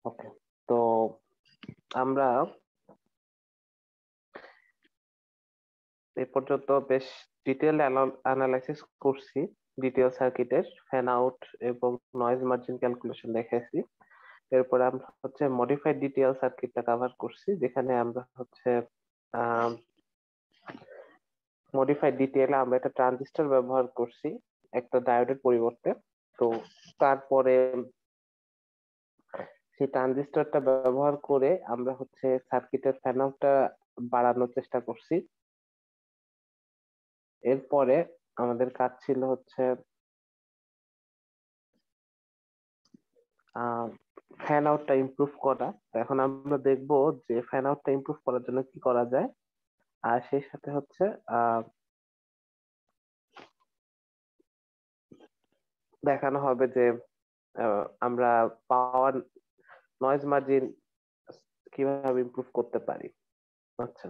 ওকে, তো আমরা এ পর্যন্ত বেশ ডিটেল অ্যানালাইসিস করছি। ডিটেল সার্কিটের ফ্যান আউট এবং নয়েজ মার্জিন ক্যালকুলেশন দেখেছি। এরপরে আমরা হচ্ছে মডিফাইড ডিটেল সার্কিটটা কভার করছি, যেখানে আমরা হচ্ছে মডিফাইড ডিটেইলে আমরা একটা ট্রানজিস্টর ব্যবহার করছি একটা ডায়োডের পরিবর্তে। তো তারপরে সেই ট্রানজিস্টরটা ব্যবহার করে আমরা হচ্ছে সার্কিটের ফ্যান আউটটা বাড়ানোর চেষ্টা করছি। এরপরে আমাদের কাজ ছিল হচ্ছে ফ্যান আউটটা ইমপ্রুভ করা। তো এখন আমরা দেখবো যে ফ্যান আউটটা ইমপ্রুভ করার জন্য কি করা যায়। আর সেই সাথে হচ্ছে দেখানো হবে যে আমরা পাওয়ার নয়েজ মার্জিন কিভাবে ইমপ্রুভ করতে পারি। আচ্ছা,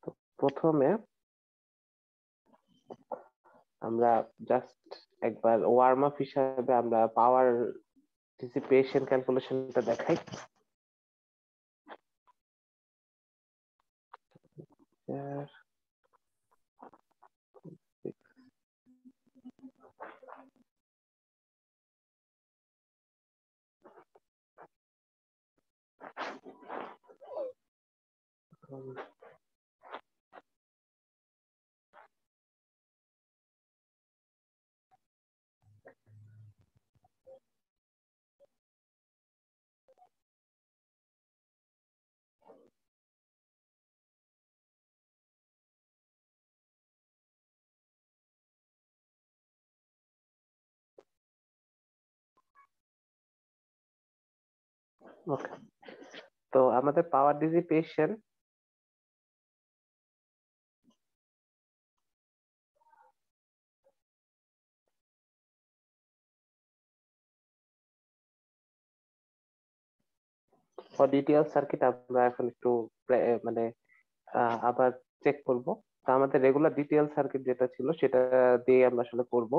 তো প্রথমে আমরা জাস্ট একবার ওয়ার্ম আপ হিসাবে আমরা পাওয়ার ডিসিপেশন ক্যালকুলেশনটা দেখাই। ওকে, তো আমাদের পাওয়ার ডিসিপেশন ফর ডিটিএল সার্কিট আমরা এখন একটু মানে আবার চেক করব। তো আমাদের রেগুলার ডিটিএল সার্কিট যেটা ছিল সেটা দিয়ে আমরা আসলে করব।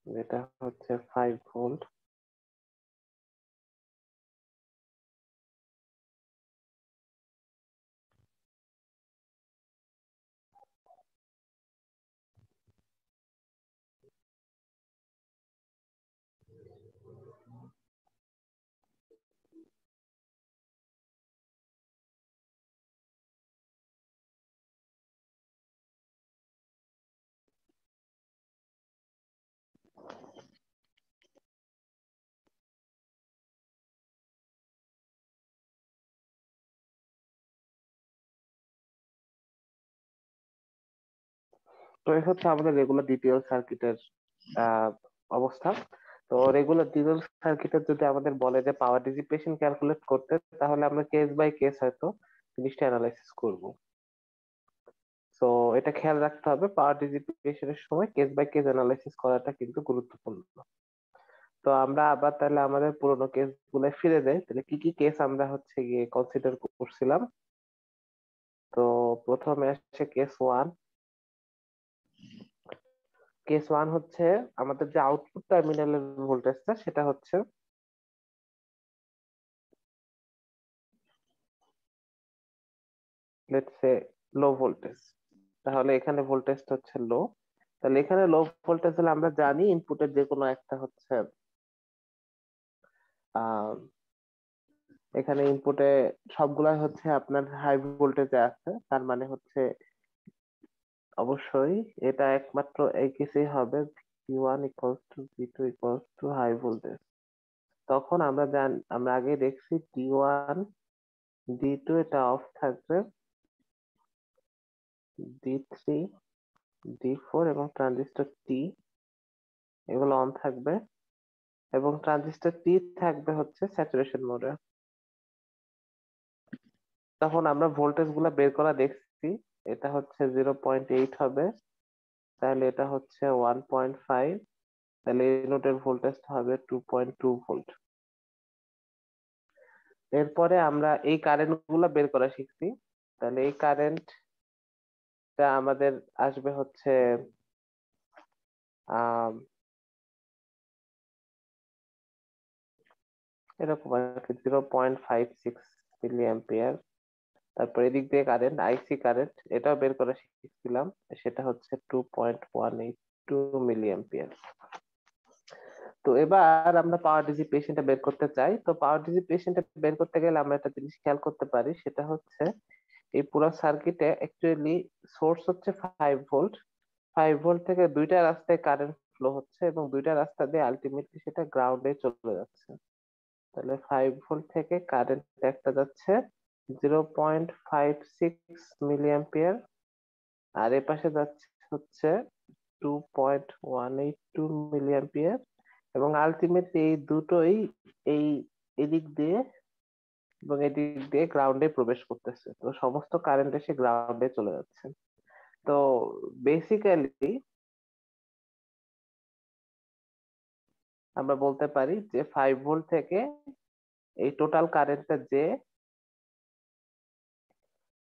এটা হচ্ছে 5 ভোল্ট। তো এই হচ্ছে আমাদের রেগুলার ডিটিএল সার্কিটের অবস্থা। তো রেগুলার ডিটিএল সার্কিটের যদি আমাদের বলে যে পাওয়ার ডিসিপেশন ক্যালকুলেট করতে, তাহলে আমরা কেস বাই কেস হয়তো জিনিসটা অ্যানালাইসিস করব। তো এটা খেয়াল রাখতে হবে, পাওয়ার ডিসিপেশনের সময় কেস বাই কেস অ্যানালাইসিস করাটা কিন্তু গুরুত্বপূর্ণ। তো আমরা আবার তাহলে আমাদের পুরোনো কেস গুলো ফিরে যাই। তাহলে কি কি কেস আমরা হচ্ছে গিয়ে কনসিডার করছিলাম। তো প্রথমে আসছে কেস 1। কেস 1 হচ্ছে আমাদের যে আউটপুট টার্মিনালের ভোল্টেজটা সেটা হচ্ছে লেটস সে লো ভোল্টেজ। তাহলে এখানে ভোল্টেজটা হচ্ছে লো। তাহলে এখানে লো ভোল্টেজ হলে আমরা জানি ইনপুটের যে কোনো একটা হচ্ছে আহ এখানে ইনপুটে সবগুলাই হচ্ছে আপনার হাই ভোল্টেজে আছে। তার মানে হচ্ছে অবশ্যই এটা একমাত্র এই কেসেই হবে, V1 equals to V2 equals to high voltage. তখন আমরা আগে দেখছি D1 D2 এটা অফ থাকবে, D3 D4 এবং ট্রানজিস্টর টি এগুলো অন থাকবে, এবং ট্রানজিস্টর টি থাকবে হচ্ছে স্যাচুরেশন মোডে। তখন আমরা ভোল্টেজ গুলা বের করা দেখছি। এটা হচ্ছে 0.8 হবে, তাহলে এটা হচ্ছে 1.5, তাহলে এই নোটের ভোল্টেজটা হবে 2.2 ভোল্ট। এরপরে আমরা এই কারেন্ট গুলা বের করা শিখছি। তাহলে এই কারেন্টটা আমাদের আসবে হচ্ছে আহ এরকম আর কি 0.56 মিলি অ্যাম্পিয়ার। তারপর এদিক দিয়ে কারেন্ট, আইসি কারেন্ট, এটাও বের করা শিখছিলাম, সেটা হচ্ছে 2.182 মিলি অ্যাম্পিয়ার। তো এবার আমরা পাওয়ার ডিসিপেশনটা বের করতে চাই। তো পাওয়ার ডিসিপেশনটা বের করতে গেলে আমরা একটা জিনিস খেয়াল করতে পারি, সেটা হচ্ছে এই পুরো সার্কিটে অ্যাকচুয়ালি সোর্স হচ্ছে 5 ভোল্ট। 5 ভোল্ট থেকে দুইটা রাস্তায় কারেন্ট ফ্লো হচ্ছে এবং দুইটা রাস্তা দিয়ে আলটিমেটলি সেটা গ্রাউন্ডে চলে যাচ্ছে। তাহলে 5 ভোল্ট থেকে কারেন্ট একটা যাচ্ছে 0.56 মিলি অ্যাম্পিয়ার, আর এ পাশে যাচ্ছে হচ্ছে 2.182 মিলি অ্যাম্পিয়ার, এবং আলটিমেটলি এই দুটোই এই এদিক দিয়ে এবং এদিক দিয়ে গ্রাউন্ডে প্রবেশ করতেছে। তো সমস্ত কারেন্ট এসে গ্রাউন্ডে চলে যাচ্ছে। তো বেসিক্যালি আমরা বলতে পারি যে 5 ভোল্ট থেকে এই টোটাল কারেন্টটা যে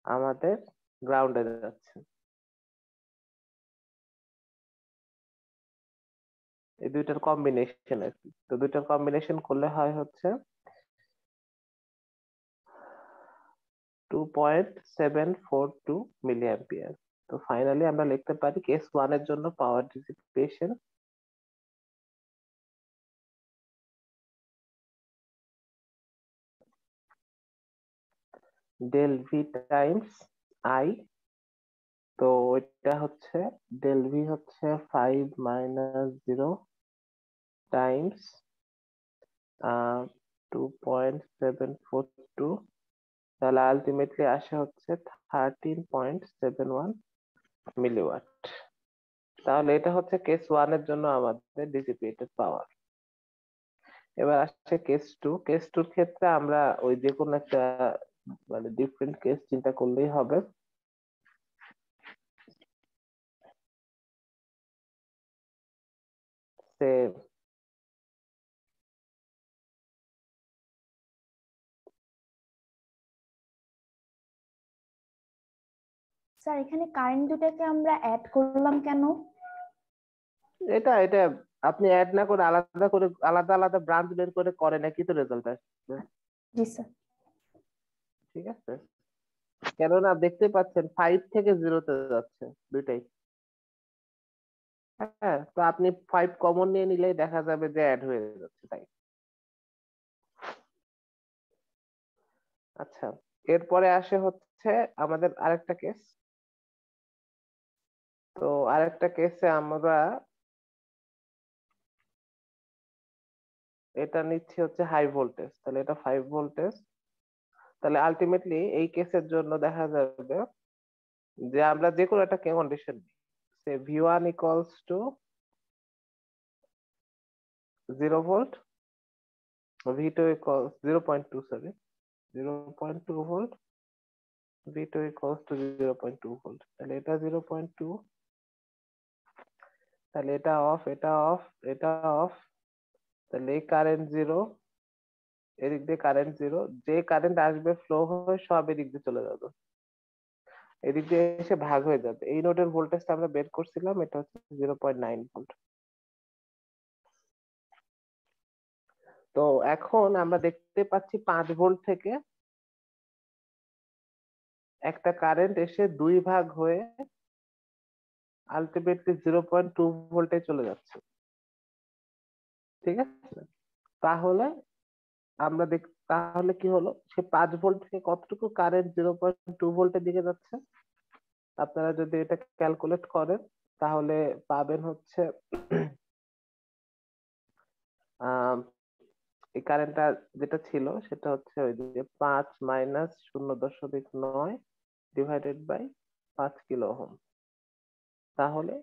আমাদের গ্রাউন্ডে যাচ্ছে। এই দুইটার কম্বিনেশন আর কি। তো দুইটার কম্বিনেশন করলে হয় হচ্ছে 2.742 মিলি অ্যাম্পিয়ার। তো ফাইনালি আমরা লিখতে পারি কেস ওয়ান এর জন্য power dissipation del V times I. তো এটা হচ্ছে ডেল ভি হচ্ছে 5 - 0 টাইমস 2.742, তাহলে আলটিমেটলি আসে হচ্ছে 13.71 মিলিওয়াট। তাহলে এটা হচ্ছে কেস ওয়ান এর জন্য আমাদের ডিসিপেটেড পাওয়ার। এবার আসছে কেস টু। কেস টুর ক্ষেত্রে আমরা ওই যে কোনো একটা মানে ডিফারেন্ট কেস চিন্তা করলেই হবে। সে স্যার এখানে কারেন্ট দুটাকে আমরা অ্যাড করলাম কেন? এটা এটা আপনি অ্যাড না করে আলাদা করে আলাদা আলাদা ব্রাঞ্চ বের করে করেন, একই তো রেজাল্ট আসবে। জি স্যার। ঠিক আছে, কেননা দেখতে পাচ্ছেন 5 থেকে 0-তে যাচ্ছে দুইটাই। হ্যাঁ, তো আপনি 5 কমন নিয়ে নিলেই দেখা যাবে যে অ্যাড হয়ে যাচ্ছে, তাই। আচ্ছা, এরপরে আসে হচ্ছে আমাদের আরেকটা কেস। তো আরেকটা কেসে আমরা এটা নিচ্ছি হচ্ছে হাই ভোল্টেজ, তাহলে এটা 5 ভোল্টেজ। তাহলে আলটিমেটলি এই কেসের জন্য দেখা যাবে যে আমরা যে কোনো একটা কন্ডিশন নিই, সে V1 equals to 0 volt, V2 equals 0.2, sorry 0.2 volt, V2 equals two 0.2 volt. তাহলে এটা 0.2, তাহলে এটা অফ, এটা অফ, এটা অফ। তাহলে এই কারেন্ট জিরো, এদিক দিয়ে কারেন্ট জিরো, যে কারেন্ট আসবে ফ্লো হয়ে সব এদিক দিয়ে চলে যাবে, এদিক দিয়ে এসে ভাগ হয়ে যাবে। এই নোডের ভোল্টেজটা আমরা বের করছিলাম, এটা হচ্ছে 0.9 ভোল্ট। তো এখন আমরা দেখতে পাচ্ছি 5 ভোল্ট থেকে একটা কারেন্ট এসে দুই ভাগ হয়ে আলটিমেটলি 0.2 ভোল্টে চলে যাচ্ছে। ঠিক আছে, তাহলে আমরা তাহলে কি হলো, সে 5 ভোল্ট থেকে কতটুকু কারেন্ট 0.2 ভোল্টের দিকে যাচ্ছে। আপনারা যদি এটা ক্যালকুলেট করেন তাহলে পাবেন হচ্ছে আহ এই কারেন্টটা যেটা ছিল সেটা হচ্ছে ওই যে 5 - 0.9 ডিভাইডেড বাই 5 কিলো ওহম। তাহলে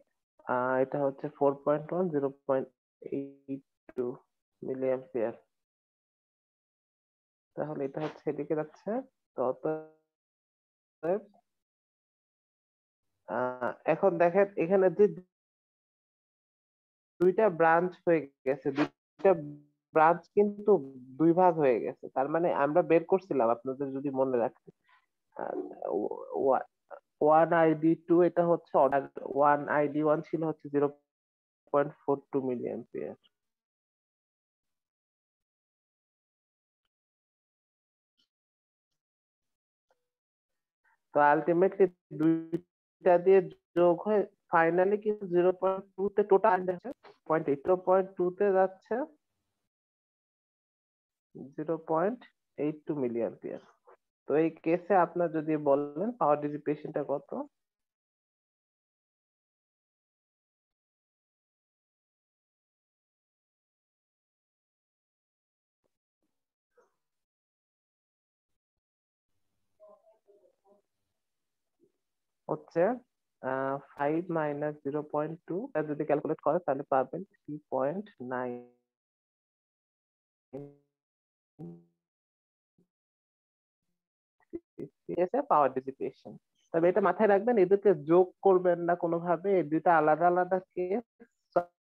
এটা হচ্ছে 4.1 0.82 মিলি অ্যাম্পিয়ার। তাহলে এটা হচ্ছে এদিকে যাচ্ছে। তো অতএব এখন দেখেন এখানে যে দুইটা ব্রাঞ্চ হয়ে গেছে, দুইটা ব্রাঞ্চ কিন্তু দুই ভাগ হয়ে গেছে। তার মানে আমরা বের করছিলাম, আপনাদের যদি মনে রাখেন, 1ID2 এটা হচ্ছে, 1ID1 ছিল হচ্ছে 0.42 মিলি অ্যাম্পিয়ার। তো আলটিমেটলি দুইটা দিয়ে যোগ হয়ে ফাইনালি কিন্তু 0.2 তে টোটাল যাচ্ছে 0.8, 0.2 তে যাচ্ছে 0.82 মিলিঅ্যাম্পিয়ার। তো এই কেসে আপনার যদি বলেন পাওয়ার ডিসিপেশনটা কত? হচ্ছে 5 - 0.2, যদি ক্যালকুলেট করে তাহলে পাবেন 3.9 পাওয়ার ডিসিপেশন। তবে এটা মাথায় রাখবেন, এদেরকে যোগ করবেন না কোনোভাবে, এই দুইটা আলাদা আলাদা কেস,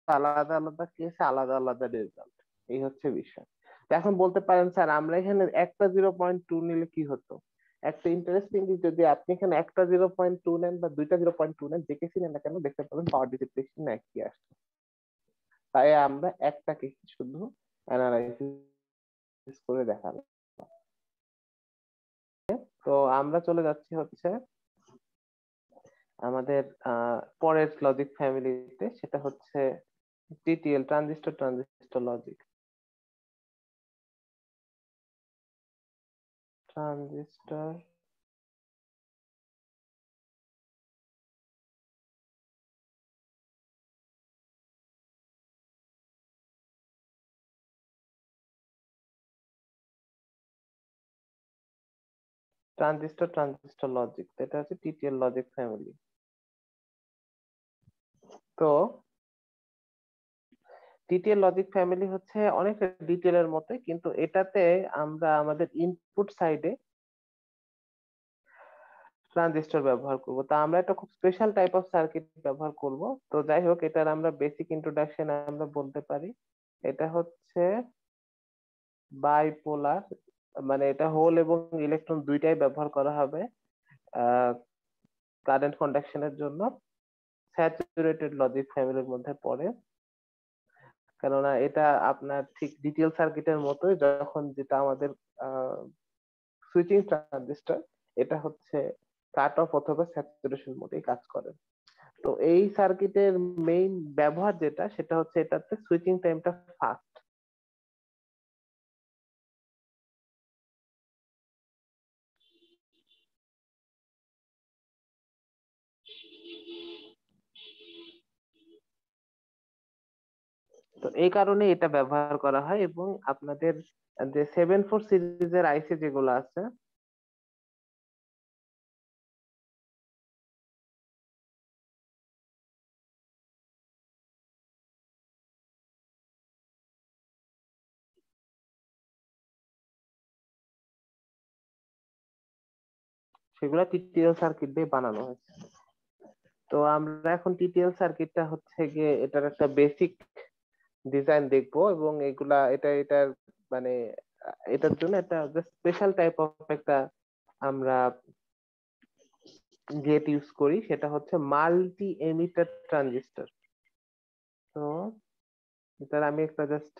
আলাদা আলাদা কেসে আলাদা আলাদা রেজাল্ট, এই হচ্ছে বিষয়। তো এখন বলতে পারেন স্যার আমরা এখানে একটা 0.2 নিলে কি হতো? একটা ইন্টারেস্টিং, যদি আপনি এখানে একটা 0.2 নেন বা দুইটা 0.2 নেন, যে কেসি নেন না কেন দেখতে পাবেন পাওয়ার ডিসিপেশন একই আসছে। তাই আমরা একটা কেস শুধু অ্যানালাইসিস করে দেখালাম। তো আমরা চলে যাচ্ছি হচ্ছে আমাদের পরের লজিক ফ্যামিলিতে, সেটা হচ্ছে TTL, transistor transistor logic. Transistor transistor transistor logic, এটা হচ্ছে টিটিএল লজিক ফ্যামিলি। তো টিটিএল লজিক ফ্যামিলি হচ্ছে অনেকটা ডিটেল এর মতো, কিন্তু এটাতে আমরা আমাদের ইনপুট সাইডে ট্রানজিস্টর ব্যবহার করব। তা আমরা একটা খুব স্পেশাল টাইপ অফ সার্কিট ব্যবহার করব। তো যাই হোক, এটার আমরা বেসিক ইন্ট্রোডাকশন আমরা বলতে পারি, এটা হচ্ছে বাইপোলার, মানে এটা হোল এবং ইলেকট্রন দুইটাই ব্যবহার করা হবে কারেন্ট কন্ডাকশনের জন্য। স্যাচুরেটেড লজিক ফ্যামিলির মধ্যে পড়ে, কেননা এটা আপনার ঠিক ডিটেল সার্কিটের মতোই, যখন যেটা আমাদের সুইচিং ট্রানজিস্টর, এটা হচ্ছে কাট অফ অথবা স্যাচুরেশন মোডে কাজ করে। তো এই সার্কিটের মেইন ব্যবহার যেটা, সেটা হচ্ছে এটাতে সুইচিং টাইমটা ফাস্ট। তো এই কারণে এটা ব্যবহার করা হয়। এবং আপনাদের যে 7-4 সিরিজের আইসি যেগুলো আছে, সেগুলো টিটিএল সার্কিট দিয়ে বানানো হয়েছে। তো আমরা এখন টিটিএল সার্কিটটা হচ্ছে গিয়ে এটার একটা বেসিক ডিজাইন দেখবো, এবং এটার মানে এটার জন্য একটা স্পেশাল টাইপ অফ একটা আমরা গেট ইউজ করি, সেটা হচ্ছে মাল্টি এমিটার ট্রানজিস্টর। তো এটার আমি একটা just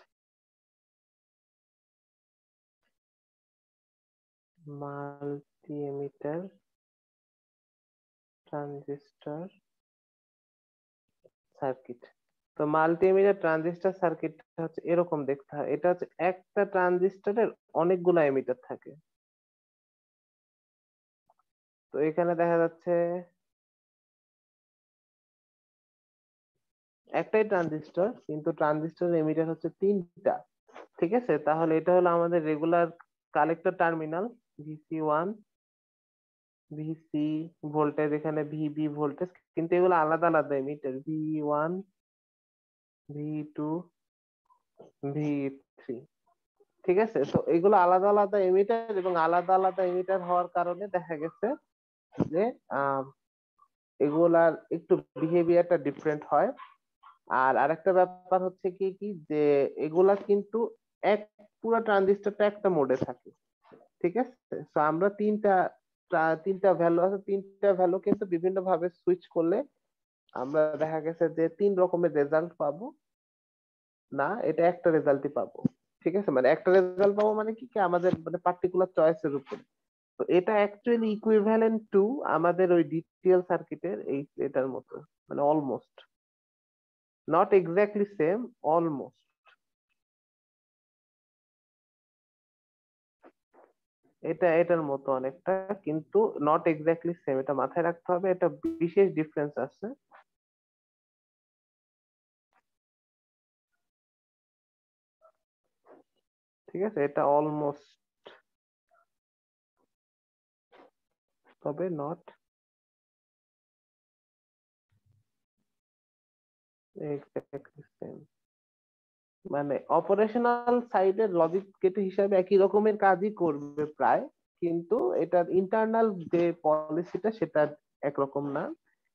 multi emitter transistor circuit. তো মাল্টি এমিটার ট্রানজিস্টর সার্কিট হচ্ছে এরকম দেখতে হয়। এটা হচ্ছে একটা ট্রানজিস্টরের অনেকগুলো এমিটার থাকে। তো এখানে দেখা যাচ্ছে একটাই ট্রানজিস্টর, কিন্তু ট্রানজিস্টর এমিটার হচ্ছে তিনটা। ঠিক আছে, তাহলে এটা হলো আমাদের regular collector terminal, VC1, VC voltage, এখানে ভিবি ভোল্টেজ, কিন্তু এগুলো আলাদা আলাদা এমিটার, V1, V2, V3। ঠিক আছে, তো এগুলো আলাদা আলাদা এমিটার, এবং আলাদা আলাদা এমিটার হওয়ার কারণে দেখা গেছে যে আহ, এগুলার একটু বিহেভিয়ারটা ডিফারেন্ট হয়। আর আরেকটা ব্যাপার হচ্ছে কি কি যে এগুলা কিন্তু এক পুরো ট্রানজিস্টরটা একটা মোডে থাকে। ঠিক আছে, তো আমরা তিনটা ভ্যালু আছে, তিনটা ভ্যালু কিন্তু বিভিন্ন ভাবে সুইচ করলে আমরা দেখা গেছে যে তিন রকমের রেজাল্ট পাবো না, এটা একটা রেজাল্টই পাবো। ঠিক আছে, মানে একটা রেজাল্ট পাবো মানে কি কি আমাদের মানে পার্টিকুলার চয়েসের উপর। তো এটা অ্যাকচুয়ালি ইকুইভ্যালেন্ট টু আমাদের ওই ডিটিএল সার্কিটের এটার মতো, মানে almost, not exactly same, almost. এটা এটার মতো অনেকটা, কিন্তু নট এক্স্যাক্টলি সেম, এটা মাথায় রাখতে হবে, এটা বিশেষ ডিফারেন্স আছে। ঠিক আছে, এটা অলমোস্ট, তবে নট এক্স্যাক্টলি সেম। মানে অপারেশনাল সাইডের লজিক গেট হিসাবে একই রকমের কাজই করবে প্রায়, কিন্তু এটার ইন্টারনাল যে পলিসিটা সেটা একরকম না।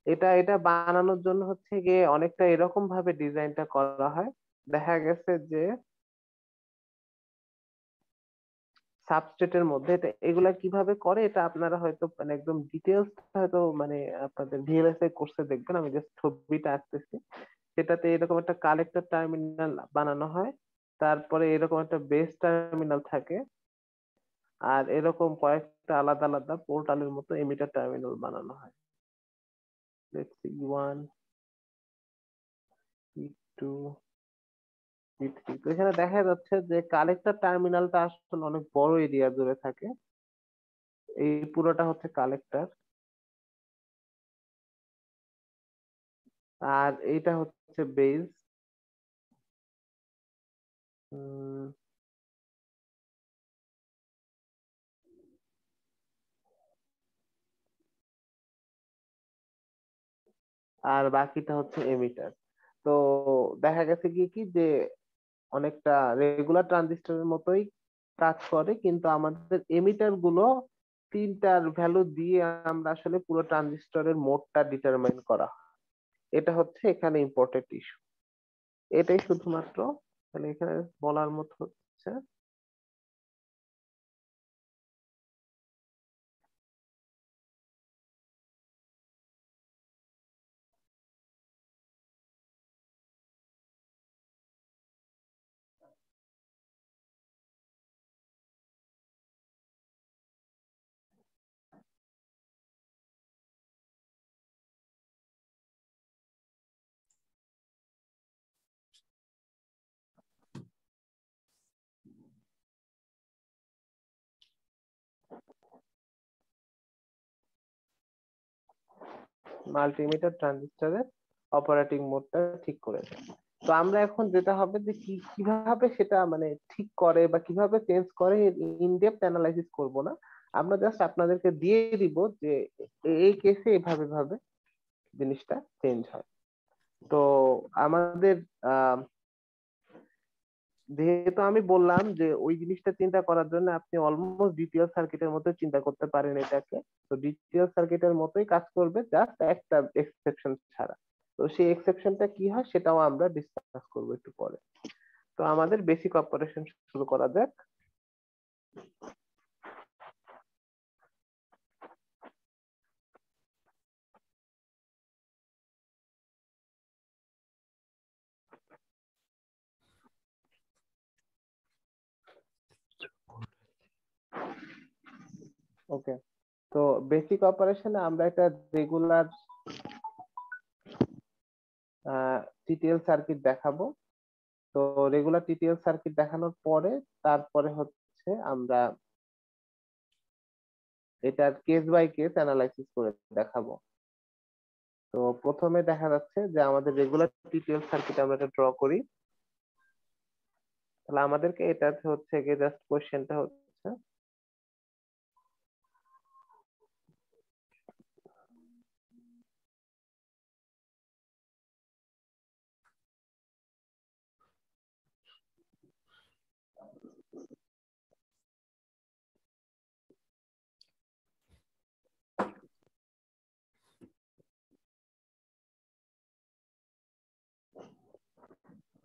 এটা এটা বানানোর জন্য হচ্ছে গিয়ে অনেকটা এরকম ভাবে ডিজাইনটা করা হয়। দেখা গেছে যে সাবস্ট্রেটের মধ্যে এটা, এগুলা কিভাবে করে এটা আপনারা হয়তো মানে একদম ডিটেলস হয়তো মানে আপনাদের ভিএলএসআই কোর্সে দেখবেন, আমি জাস্ট ছবিটা আঁকতেছি। সেটাতে এরকম একটা কালেক্টর টার্মিনাল বানানো হয়, তারপরে এরকম একটা বেস টার্মিনাল থাকে, আর এরকম কয়েকটা আলাদা আলাদা পোর্টালের মতো এমিটার টার্মিনাল বানানো হয়। Let's see, 1, P2, P3। তো এখানে দেখা যাচ্ছে যে কালেক্টর টার্মিনালটা আসলে অনেক বড় এরিয়া জুড়ে থাকে। এই পুরোটা হচ্ছে কালেক্টর, আর এইটা হচ্ছে বেস। আর বাকিটা হচ্ছে এমিটার। তো দেখা গেছে কি কি যে অনেকটা রেগুলার ট্রানজিস্টরের মতোই কাজ করে, কিন্তু আমাদের এমিটার গুলো তিনটার ভ্যালু দিয়ে আমরা আসলে পুরো ট্রানজিস্টরের মোডটা ডিটারমাইন করা হয়। এটা হচ্ছে এখানে ইম্পর্টেন্ট ইস্যু, এটাই শুধুমাত্র মানে এখানে বলার মতো হচ্ছে। মাল্টিমিটার ট্রানজিস্টরের অপারেটিং মোডটা ঠিক করে দেয়। তো আমরা এখন যেটা হবে যে কিভাবে সেটা মানে ঠিক করে বা কিভাবে চেঞ্জ করে ইন ডেপথ অ্যানালাইসিস করব না, আমরা জাস্ট আপনাদেরকে দিয়ে দিব যে এই কেসে এভাবে ভাবে জিনিসটা চেঞ্জ হয়। তো আমাদের যেহেতু আমি বললাম যে ওই জিনিসটা চিন্তা করার জন্য আপনি অলমোস্ট ডিটিএল সার্কিটের মতো চিন্তা করতে পারেন এটাকে। তো ডিটিএল সার্কিটের মতোই কাজ করবে, জাস্ট একটা এক্সেপশন ছাড়া। তো সেই এক্সেপশনটা কি হয় সেটাও আমরা ডিসকাস করবো একটু পরে। তো আমাদের বেসিক অপারেশন শুরু করা যাক। ওকে, তো বেসিক অপারেশনে আমরা একটা রেগুলার টিটিএল সার্কিট দেখাবো। তো রেগুলার টিটিএল সার্কিট দেখানোর পরে তারপরে হচ্ছে আমরা এটার কেস বাই কেস অ্যানালাইসিস করে দেখাবো। তো প্রথমে দেখা যাচ্ছে যে আমাদের রেগুলার টিটিএল সার্কিট আমরা এটা ড্র করি। তাহলে আমাদেরকে এটাতে হচ্ছে গিয়ে জাস্ট কোশ্চেনটা হচ্ছে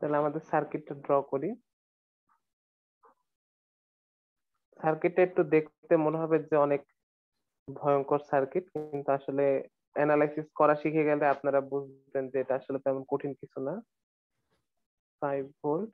তাহলে আমাদের সার্কিটটা ড্র করি। সার্কিটটা একটু দেখতে মনে হবে যে অনেক ভয়ঙ্কর সার্কিট, কিন্তু আসলে অ্যানালাইসিস করা শিখে গেলে আপনারা বুঝবেন যে এটা আসলে তেমন কঠিন কিছু না। 5 ভোল্ট,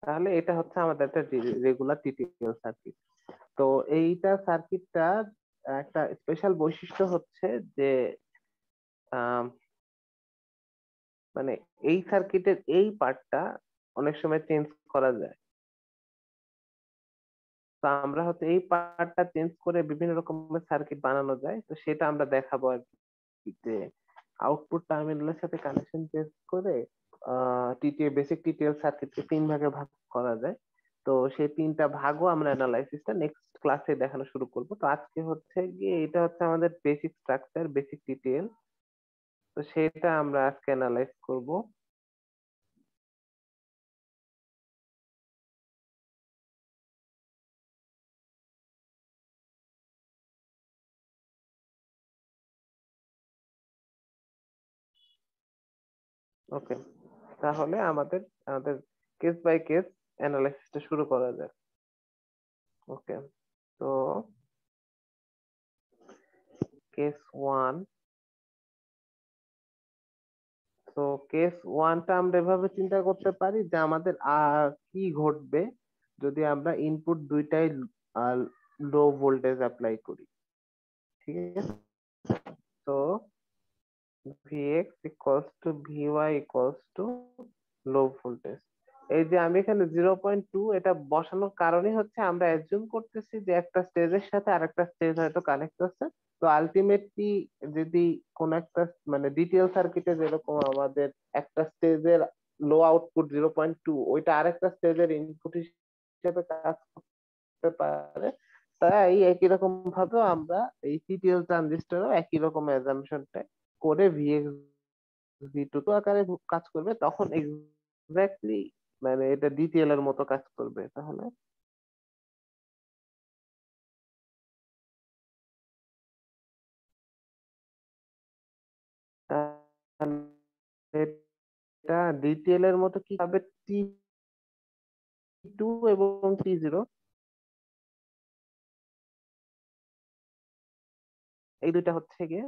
তাহলে এটা হচ্ছে আমাদের একটা রেগুলার টিটিএল সার্কিট। তো এইটা সার্কিটটা একটা স্পেশাল বৈশিষ্ট্য হচ্ছে যে আহ, মানে এই সার্কিটের এই পার্টটা অনেক সময় চেঞ্জ করা যায়। তো আমরা হচ্ছে এই পার্টটা চেঞ্জ করে বিভিন্ন রকমের সার্কিট বানানো যায়, তো সেটা আমরা দেখাবো আর কি, যে আউটপুট টার্মিনালের সাথে কানেকশন টেস্ট করে বেসিক টিটিএল সার্কিটকে 3 ভাগে ভাগ করা যায়। তো সেই 3টা ভাগও আমরা অ্যানালাইসিসটা নেক্সট ক্লাসে দেখানো শুরু করব। তো আজকে হচ্ছে গিয়ে এটা হচ্ছে আমাদের বেসিক স্ট্রাকচার, বেসিক টিটিএল। তো সেটা আমরা আজকে অ্যানালাইজ করব। ওকে, তাহলে আমাদের আমাদের কেস বাই কেস অ্যানালাইসিসটা শুরু করা যায়। ওকে, তো কেস ওয়ান। তো কেস ওয়ানটা আমরা এভাবে চিন্তা করতে পারি যে আমাদের কি ঘটবে যদি আমরা ইনপুট দুইটাই লো ভোল্টেজ অ্যাপ্লাই করি। ঠিক আছে, তো Vx equals to Vy equals to low voltage. এই যে আমি এখানে 0.2 এটা বসানোর কারণই হচ্ছে আমরা অ্যাজিউম করতেছি যে একটা স্টেজের সাথে আরেকটা স্টেজ হয়তো কানেক্ট আছে। তো আলটিমেটলি যদি কোন একটা মানে ডিটিএল সার্কিটে যেরকম আমাদের একটা স্টেজের লো আউটপুট 0.2 ওইটা আরেকটা স্টেজের ইনপুট হিসেবে কাজ করতে পারে, তাই একই রকম ভাবে আমরা এই টিটিএল ট্রানজিস্টরও একই রকম অ্যাজাম্পশনটা করে ভিএক্স ভি টু আকারে কাজ করবে, তখন এক্স্যাক্টলি মানে এটা ডিটিএল এর মতো কাজ করবে। তাহলে তাহলে এটা ডিটিএল এর মতো কি হবে, T2 এবং T0 এই দুইটা হচ্ছে গিয়ে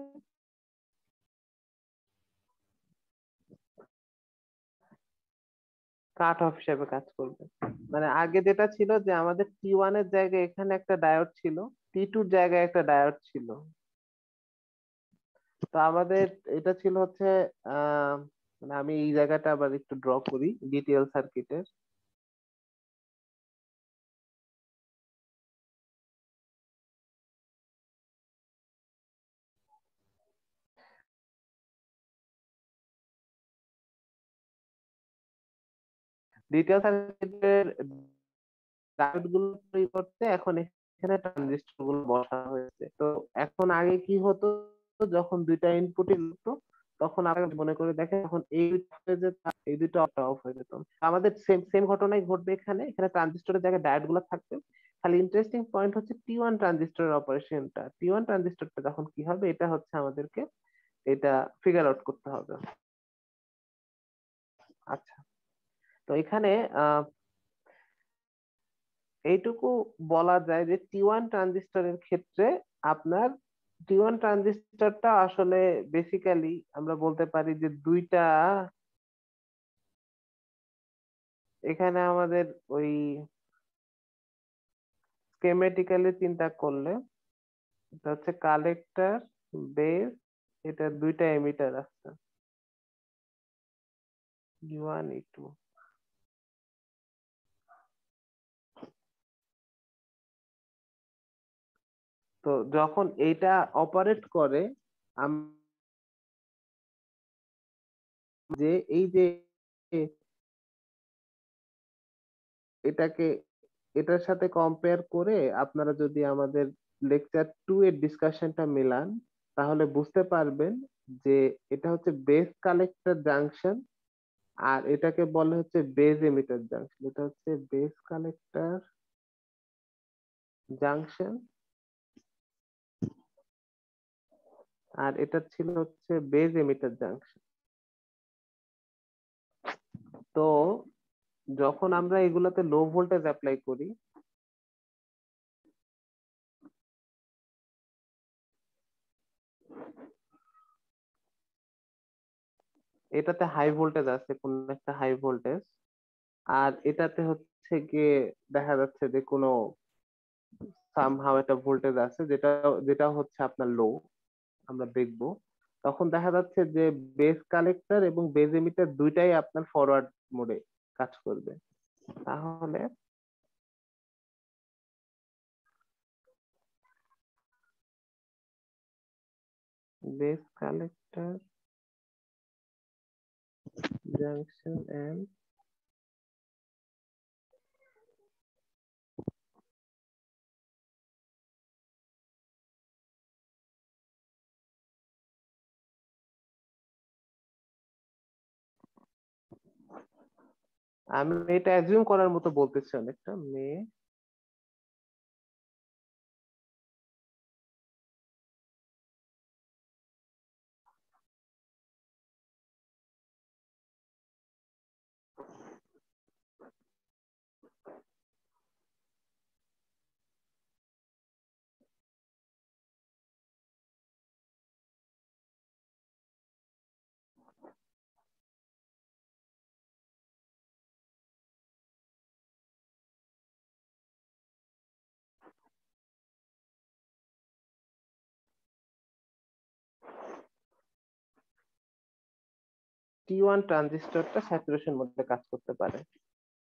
কাট অফ হিসেবে কাজ করবে। মানে আগে যেটা ছিল যে আমাদের T1 এর জায়গায় এখানে একটা ডায়োড ছিল, T2 এর জায়গায় একটা ডায়োড ছিল। তো আমাদের এটা ছিল হচ্ছে আহ মানে আমি এই জায়গাটা আবার একটু ড্র করি ডিটিএল সার্কিটের। ডিটিএল সার্কিটের ডায়োড গুলোর পরিবর্তে এখন এখানে ট্রানজিস্টর গুলো বসানো হয়েছে। তো এখন আগে কি হতো, যখন দুইটা ইনপুট হতো তখন আপনারা মনে করে দেখেন তখন এই দুইটা হয়ে যেত, এই দুইটা অফ হয়ে যেত। আমাদের সেম সেম ঘটনাই ঘটবে এখানে, এখানে ট্রানজিস্টরের জায়গায় ডায়োড গুলো থাকবে। খালি ইন্টারেস্টিং পয়েন্ট হচ্ছে T1 ট্রানজিস্টরের অপারেশনটা, T1 ট্রানজিস্টরটা তখন কি হবে এটা হচ্ছে আমাদেরকে এটা ফিগার আউট করতে হবে। আচ্ছা, তো এখানে আহ এইটুকু বলা যায় যে T1 ট্রানজিস্টরের ক্ষেত্রে আপনার T1 ট্রানজিস্টরটা আসলে বেসিক্যালি আমরা বলতে পারি যে দুইটা, এখানে আমাদের ওই স্কেমেটিক্যালি চিন্তা করলে এটা হচ্ছে কালেক্টর, বেস, এটা দুইটা এমিটার আছে E1 E2। তো যখন এইটা অপারেট করে যে এই যে এটাকে এটার সাথে কম্পেয়ার করে আপনারা যদি আমাদের লেকচার 2 এর ডিসকাশনটা মেলান তাহলে বুঝতে পারবেন যে এটা হচ্ছে বেস কালেক্টর জাংশন আর এটাকে বলে হচ্ছে বেজ এমিটার জাংশন। এটা হচ্ছে বেস কালেক্টর জাংশন আর এটা ছিল হচ্ছে বেজ এমিটার জাংশন। তো যখন আমরা এগুলাতে লো ভোল্টেজ অ্যাপ্লাই করি, এটাতে হাই ভোল্টেজ আছে, কোন একটা হাই ভোল্টেজ, আর এটাতে হচ্ছে গিয়ে দেখা যাচ্ছে যে কোনো সামহাও একটা ভোল্টেজ আছে, যেটা যেটা হচ্ছে আপনার লো, আমরা দেখবো। তখন দেখা যাচ্ছে যে বেস কালেক্টর এবং বেস এমিটার দুইটাই আপনার ফরওয়ার্ড মোডে কাজ করবে। তাহলে বেস কালেক্টর জাংশন এন্ড আমি এটা অ্যাজিউম করার মতো বলতেছি অনেকটা মে T1 ট্রানজিস্টরটা স্যাচুরেশন মোডে কাজ করতে পারে,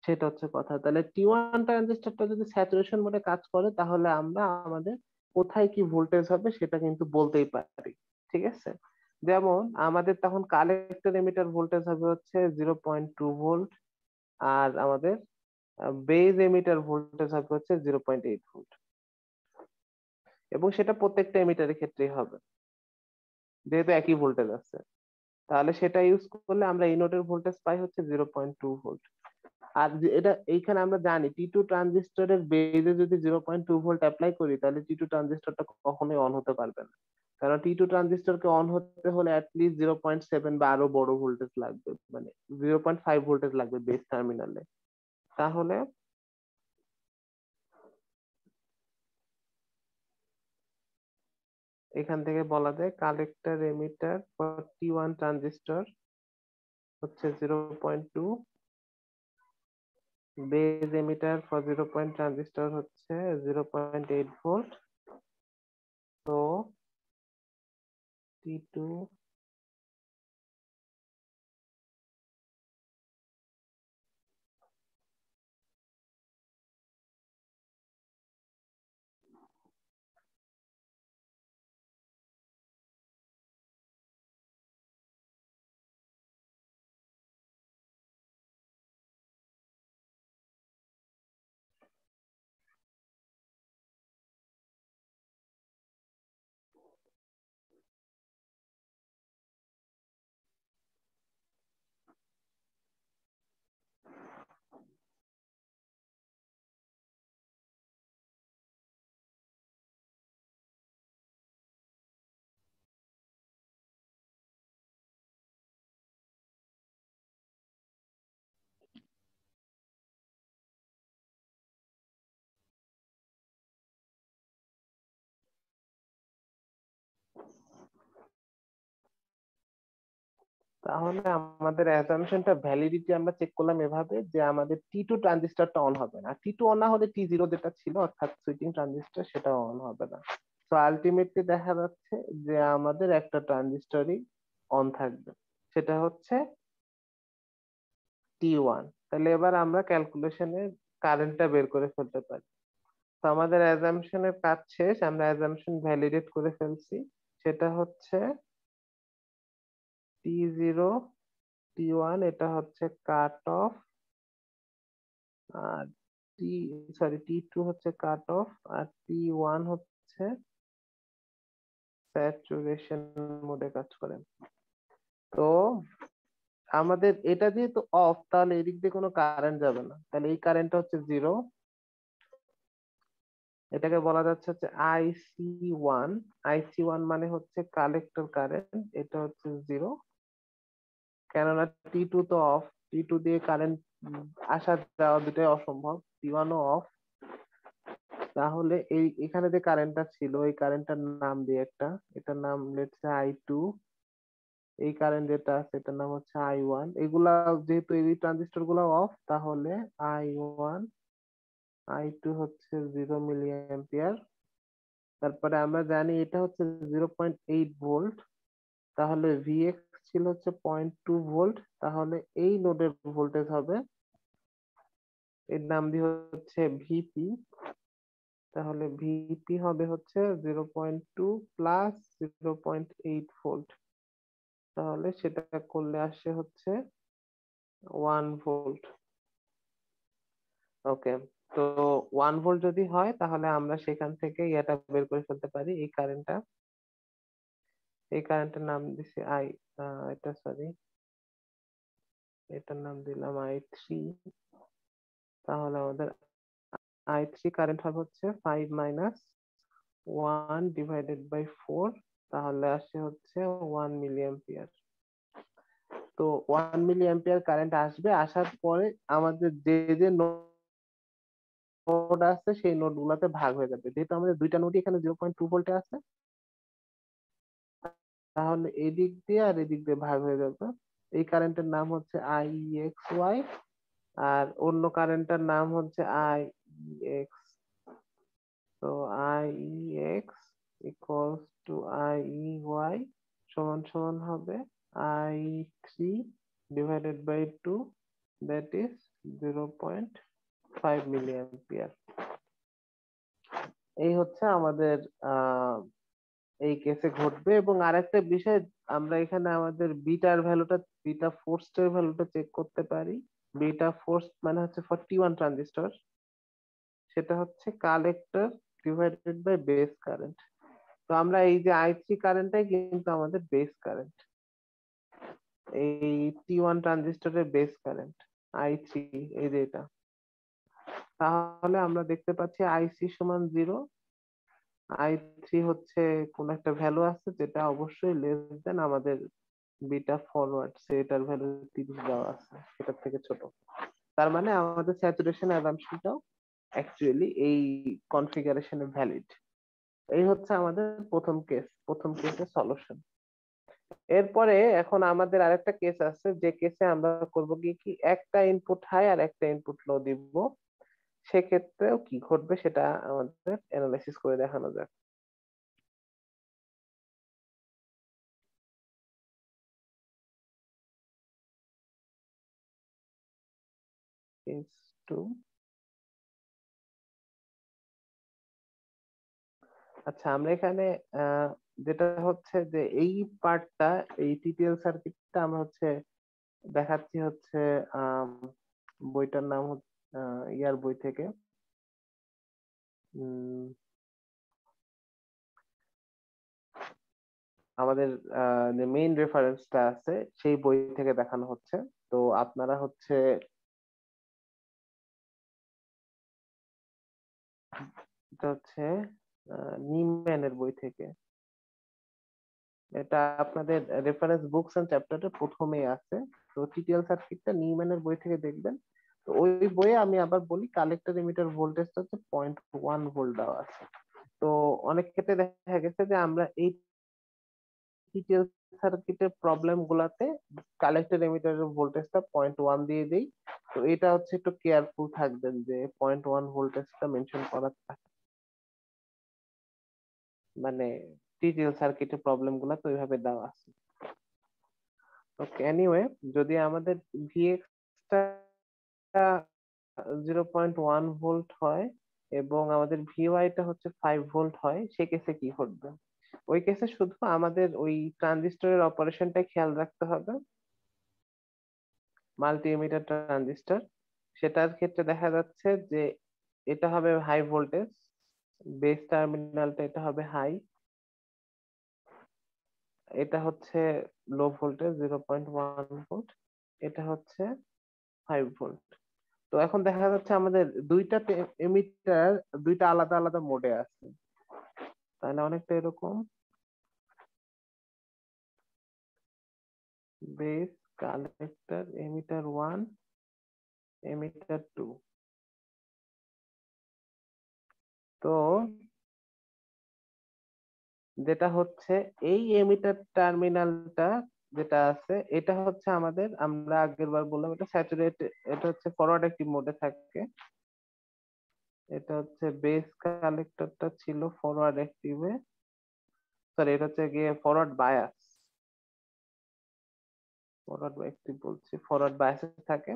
সেটা হচ্ছে কথা। তাহলে T1 ট্রানজিস্টরটা যদি স্যাচুরেশন মোডে কাজ করে তাহলে আমরা আমাদের কোথায় কি ভোল্টেজ হবে সেটা কিন্তু বলতেই পারি, ঠিক আছে? যেমন আমাদের তখন কালেক্টর এমিটার ভোল্টেজ হবে হচ্ছে 0.2 ভোল্ট, আর আমাদের বেজ এমিটার ভোল্টেজ হবে হচ্ছে 0.8 ভোল্ট, এবং সেটা প্রত্যেকটা এমিটারের ক্ষেত্রেই হবে যেহেতু একই ভোল্টেজ আছে। তাহলে সেটা ইউজ করলে আমরা এই নোডের ভোল্টেজ পাই হচ্ছে 0.2 ভোল্ট। আর এটা এইখানে আমরা জানি T2 ট্রানজিস্টরের বেজে যদি 0.2 ভোল্ট অ্যাপ্লাই করি তাহলে T2 ট্রানজিস্টরটা কখনোই অন হতে পারবে না, কারণ T2 ট্রানজিস্টরকে অন হতে হলে অ্যাটলিস্ট 0.7 বা আরো বড় ভোল্টেজ লাগবে, মানে 0.5 ভোল্টেজ লাগবে বেস টার্মিনালে। তাহলে এখান থেকে বলা যায় collector emitter for T1 transistor হচ্ছে 0.2, base emitter for 0 point transistor হচ্ছে 0.8 ভোল্ট। তো T2, তাহলে আমাদের অ্যাসাম্পশনটা ভ্যালিডিটি আমরা চেক করলাম এভাবে যে আমাদের T2 ট্রানজিস্টরটা অন হবে না, T2 অন না হলে T0 যেটা ছিল অর্থাৎ সুইচিং ট্রানজিস্টর সেটা অন হবে না। তো আলটিমেটলি দেখা যাচ্ছে যে আমাদের একটা ট্রানজিস্টরই অন থাকবে, সেটা হচ্ছে T1। তাহলে এবার আমরা ক্যালকুলেশনে কারেন্টটা বের করে ফেলতে পারি। তো আমাদের অ্যাসাম্পশনের কাজ শেষ, আমরা অ্যাসাম্পশন ভ্যালিডেট করে ফেলছি। সেটা হচ্ছে T0, T1 এটা হচ্ছে কাট অফ, আর টি T2 হচ্ছে কাট অফ, আর T1 হচ্ছে স্যাচুরেশন মোডে কাজ করে। তো আমাদের এটা যেহেতু অফ তাহলে এদিক দিয়ে কোনো কারেন্ট যাবে না, তাহলে এই কারেন্টটা হচ্ছে 0। এটাকে বলা যাচ্ছে হচ্ছে IC1। IC1 মানে হচ্ছে কালেক্টর কারেন্ট, এটা হচ্ছে 0, কেননা T2 তো অফ, T2 দিয়ে কারেন্ট আসা যাওয়া দুটাই অসম্ভব, T1 ও অফ। তাহলে এই এখানে যে কারেন্টটা ছিল এই কারেন্টটার নাম দিয়ে একটা, এটার নাম লেটস সে I2, এই কারেন্ট যেটা আছে এটার নাম হচ্ছে I1। এগুলা যেহেতু এই ট্রানজিস্টর গুলো অফ, তাহলে I1, I2 হচ্ছে 0 মিলি অ্যাম্পিয়ার। তারপরে আমরা জানি এটা হচ্ছে 0.8 ভোল্ট, তাহলে Vx ছিল হচ্ছে 0.2 ভোল্ট, তাহলে এই নোডের ভোল্টেজ হবে, এর নাম দিয়ে হচ্ছে ভিপি। তাহলে ভিপি হবে হচ্ছে 0.2 প্লাস 0.8 ভোল্ট, তাহলে সেটা করলে আসে হচ্ছে 1 ভোল্ট। ওকে, তো 1 ভোল্ট যদি হয় তাহলে আমরা সেখান থেকে এটা বের করে ফেলতে পারি, এই কারেন্টের নাম দিছি এটা সরি, এটার নাম দিলাম I3। তাহলে আমাদের I3 কারেন্ট হবে হচ্ছে 5 - 1 / 4, তাহলে আসে হচ্ছে 1 মিলি অ্যাম্পিয়ার। তো 1 মিলি অ্যাম্পিয়ার কারেন্ট আসবে, আসার পরে আমাদের যে যে নোড আছে সেই নোড গুলাতে ভাগ হয়ে যাবে। যেহেতু আমাদের দুইটা নোডই এখানে 0.2 ভোল্টে আছে, তাহলে এদিক দিয়ে আর এদিক দিয়ে ভাগ হয়ে যাবে। এই কারেন্টের নাম হচ্ছে IEXY, আর অন্য কারেন্টের নাম হচ্ছে IEX। তো IEX ইকুয়ালস টু IEY সমান সমান হবে I3/2, that is 0.5 milli ampere. এই হচ্ছে আমাদের আহ এই কেসে ঘটবে। এবং আরেকটা বিষয়, আমরা এখানে আমাদের বিটা ফোর্সড এর ভ্যালুটা চেক করতে পারি। বিটা ফোর্স মানে হচ্ছে 41 ট্রানজিস্টর, সেটা হচ্ছে collector divided by base current. তো আমরা এই যে I3 কারেন্টটাই কিন্তু আমাদের বেস কারেন্ট, এই T1 ট্রানজিস্টরের বেস কারেন্ট I3, এই যে এটা। তাহলে আমরা দেখতে পাচ্ছি IC সমান 0, I3 হচ্ছে কোন একটা ভ্যালু আছে যেটা অবশ্যই লেস দেন আমাদের বিটা ফরওয়ার্ড, সেটার ভ্যালু 30 দেওয়া আছে, সেটার থেকে ছোট। তার মানে আমাদের স্যাচুরেশন অ্যাজাম্পশনটাও অ্যাকচুয়ালি এই কনফিগারেশনে ভ্যালিড। এই হচ্ছে আমাদের প্রথম কেসের সলিউশন। এরপরে এখন আমাদের আরেকটা কেস আছে, যে কেসে আমরা করব কি একটা ইনপুট হাই আর একটা ইনপুট লো দিব। সেক্ষেত্রেও কি ঘটবে সেটা আমাদের অ্যানালাইসিস করে দেখানো যাক। কেস 2। আচ্ছা, আমরা এখানে যেটা হচ্ছে যে এই পার্টটা, এই টিটিএল সার্কিটটা আমরা হচ্ছে দেখাচ্ছি হচ্ছে আম, বইটার নাম হচ্ছে ইয়ার বই থেকে, উম, আমাদের যে মেইন রেফারেন্সটা আছে সেই বই থেকে দেখানো হচ্ছে। তো আপনারা হচ্ছে এটা হচ্ছে নিম্যানের বই থেকে, এটা আপনাদের রেফারেন্স বুকস এন্ড চ্যাপ্টারের প্রথমেই আছে। তো টিটিএল সার্কিটটা নিউম্যানের বই থেকে দেখবেন। তো ওই বইয়ে আমি আবার বলি, কালেক্টর এমিটার ভোল্টেজটা হচ্ছে 0.1 ভোল্ট দেওয়া আছে। তো অনেক ক্ষেত্রে দেখা গেছে যে আমরা এই টিটিএল সার্কিটের প্রবলেম গুলাতে কালেক্টর এমিটারের ভোল্টেজটা 0.1 দিয়ে দিই। তো এটা হচ্ছে একটু কেয়ারফুল থাকবেন যে 0.1 ভোল্টেজটা মেনশন করা থাকে, মানে টিটিএল সার্কিটের প্রবলেম গুলা তো ওইভাবে দেওয়া আছে। ওকে, এনিওয়ে, যদি আমাদের ভিএক্সটা 0.1 ভোল্ট হয় এবং আমাদের ভিওয়াইটা হচ্ছে 5 ভোল্ট হয়, সে কেসে কি ঘটবে? ওই কেসে শুধু আমাদের ওই ট্রানজিস্টরের অপারেশনটা খেয়াল রাখতে হবে, মাল্টি এমিটার ট্রানজিস্টর। সেটার ক্ষেত্রে দেখা যাচ্ছে যে এটা হবে হাই ভোল্টেজ, বেস টার্মিনালটা এটা হবে হাই, এটা হচ্ছে লো ভোল্টেজ 0.1 ভোল্ট, এটা হচ্ছে 5 ভোল্ট। তো এখন দেখা যাচ্ছে আমাদের দুইটা এমিটার দুইটা আলাদা আলাদা মোডে আছে, তাহলে অনেকটা এরকম, বেস, কালেক্টর, এমিটার 1, এমিটার 2। তো যেটা হচ্ছে এই এমিটার টার্মিনালটা যেটা আছে এটা হচ্ছে আমাদের, আমরা আগের বার বললাম এটা স্যাচুরেটেড, এটা হচ্ছে ফরওয়ার্ড অ্যাক্টিভ মোডে থাকে। এটা হচ্ছে বেস কালেক্টরটা ছিল ফরওয়ার্ড অ্যাক্টিভে, সরি এটা হচ্ছে গিয়ে ফরওয়ার্ড বায়াস, ফরওয়ার্ড অ্যাক্টিভ বলছি, ফরওয়ার্ড বায়াসে থাকে।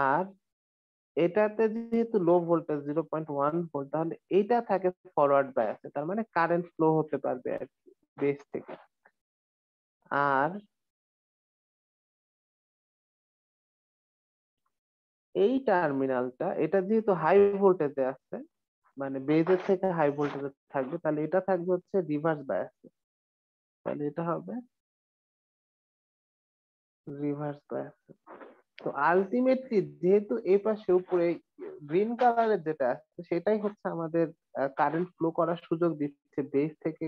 আর এটাতে যেহেতু লো ভোল্টেজ 0.1 ভোল্ট, তাহলে এইটা থাকে ফরওয়ার্ড বায়াসে, তার মানে কারেন্ট ফ্লো হতে পারবে আর কি বেস থেকে। আর এই টার্মিনালটা, এটা যেহেতু হাই ভোল্টেজে আছে, মানে বেজের থেকে হাই ভোল্টেজে থাকবে, তাহলে এটা থাকবে হচ্ছে রিভার্স বায়াসে। তাহলে এটা হবে রিভার্স বায়াসে। তো আলটিমেটলি যেহেতু এই পাশে উপরে গ্রিন কালারের যেটা আছে সেটাই হচ্ছে আমাদের কারেন্ট ফ্লো করার সুযোগ দিচ্ছে বেস থেকে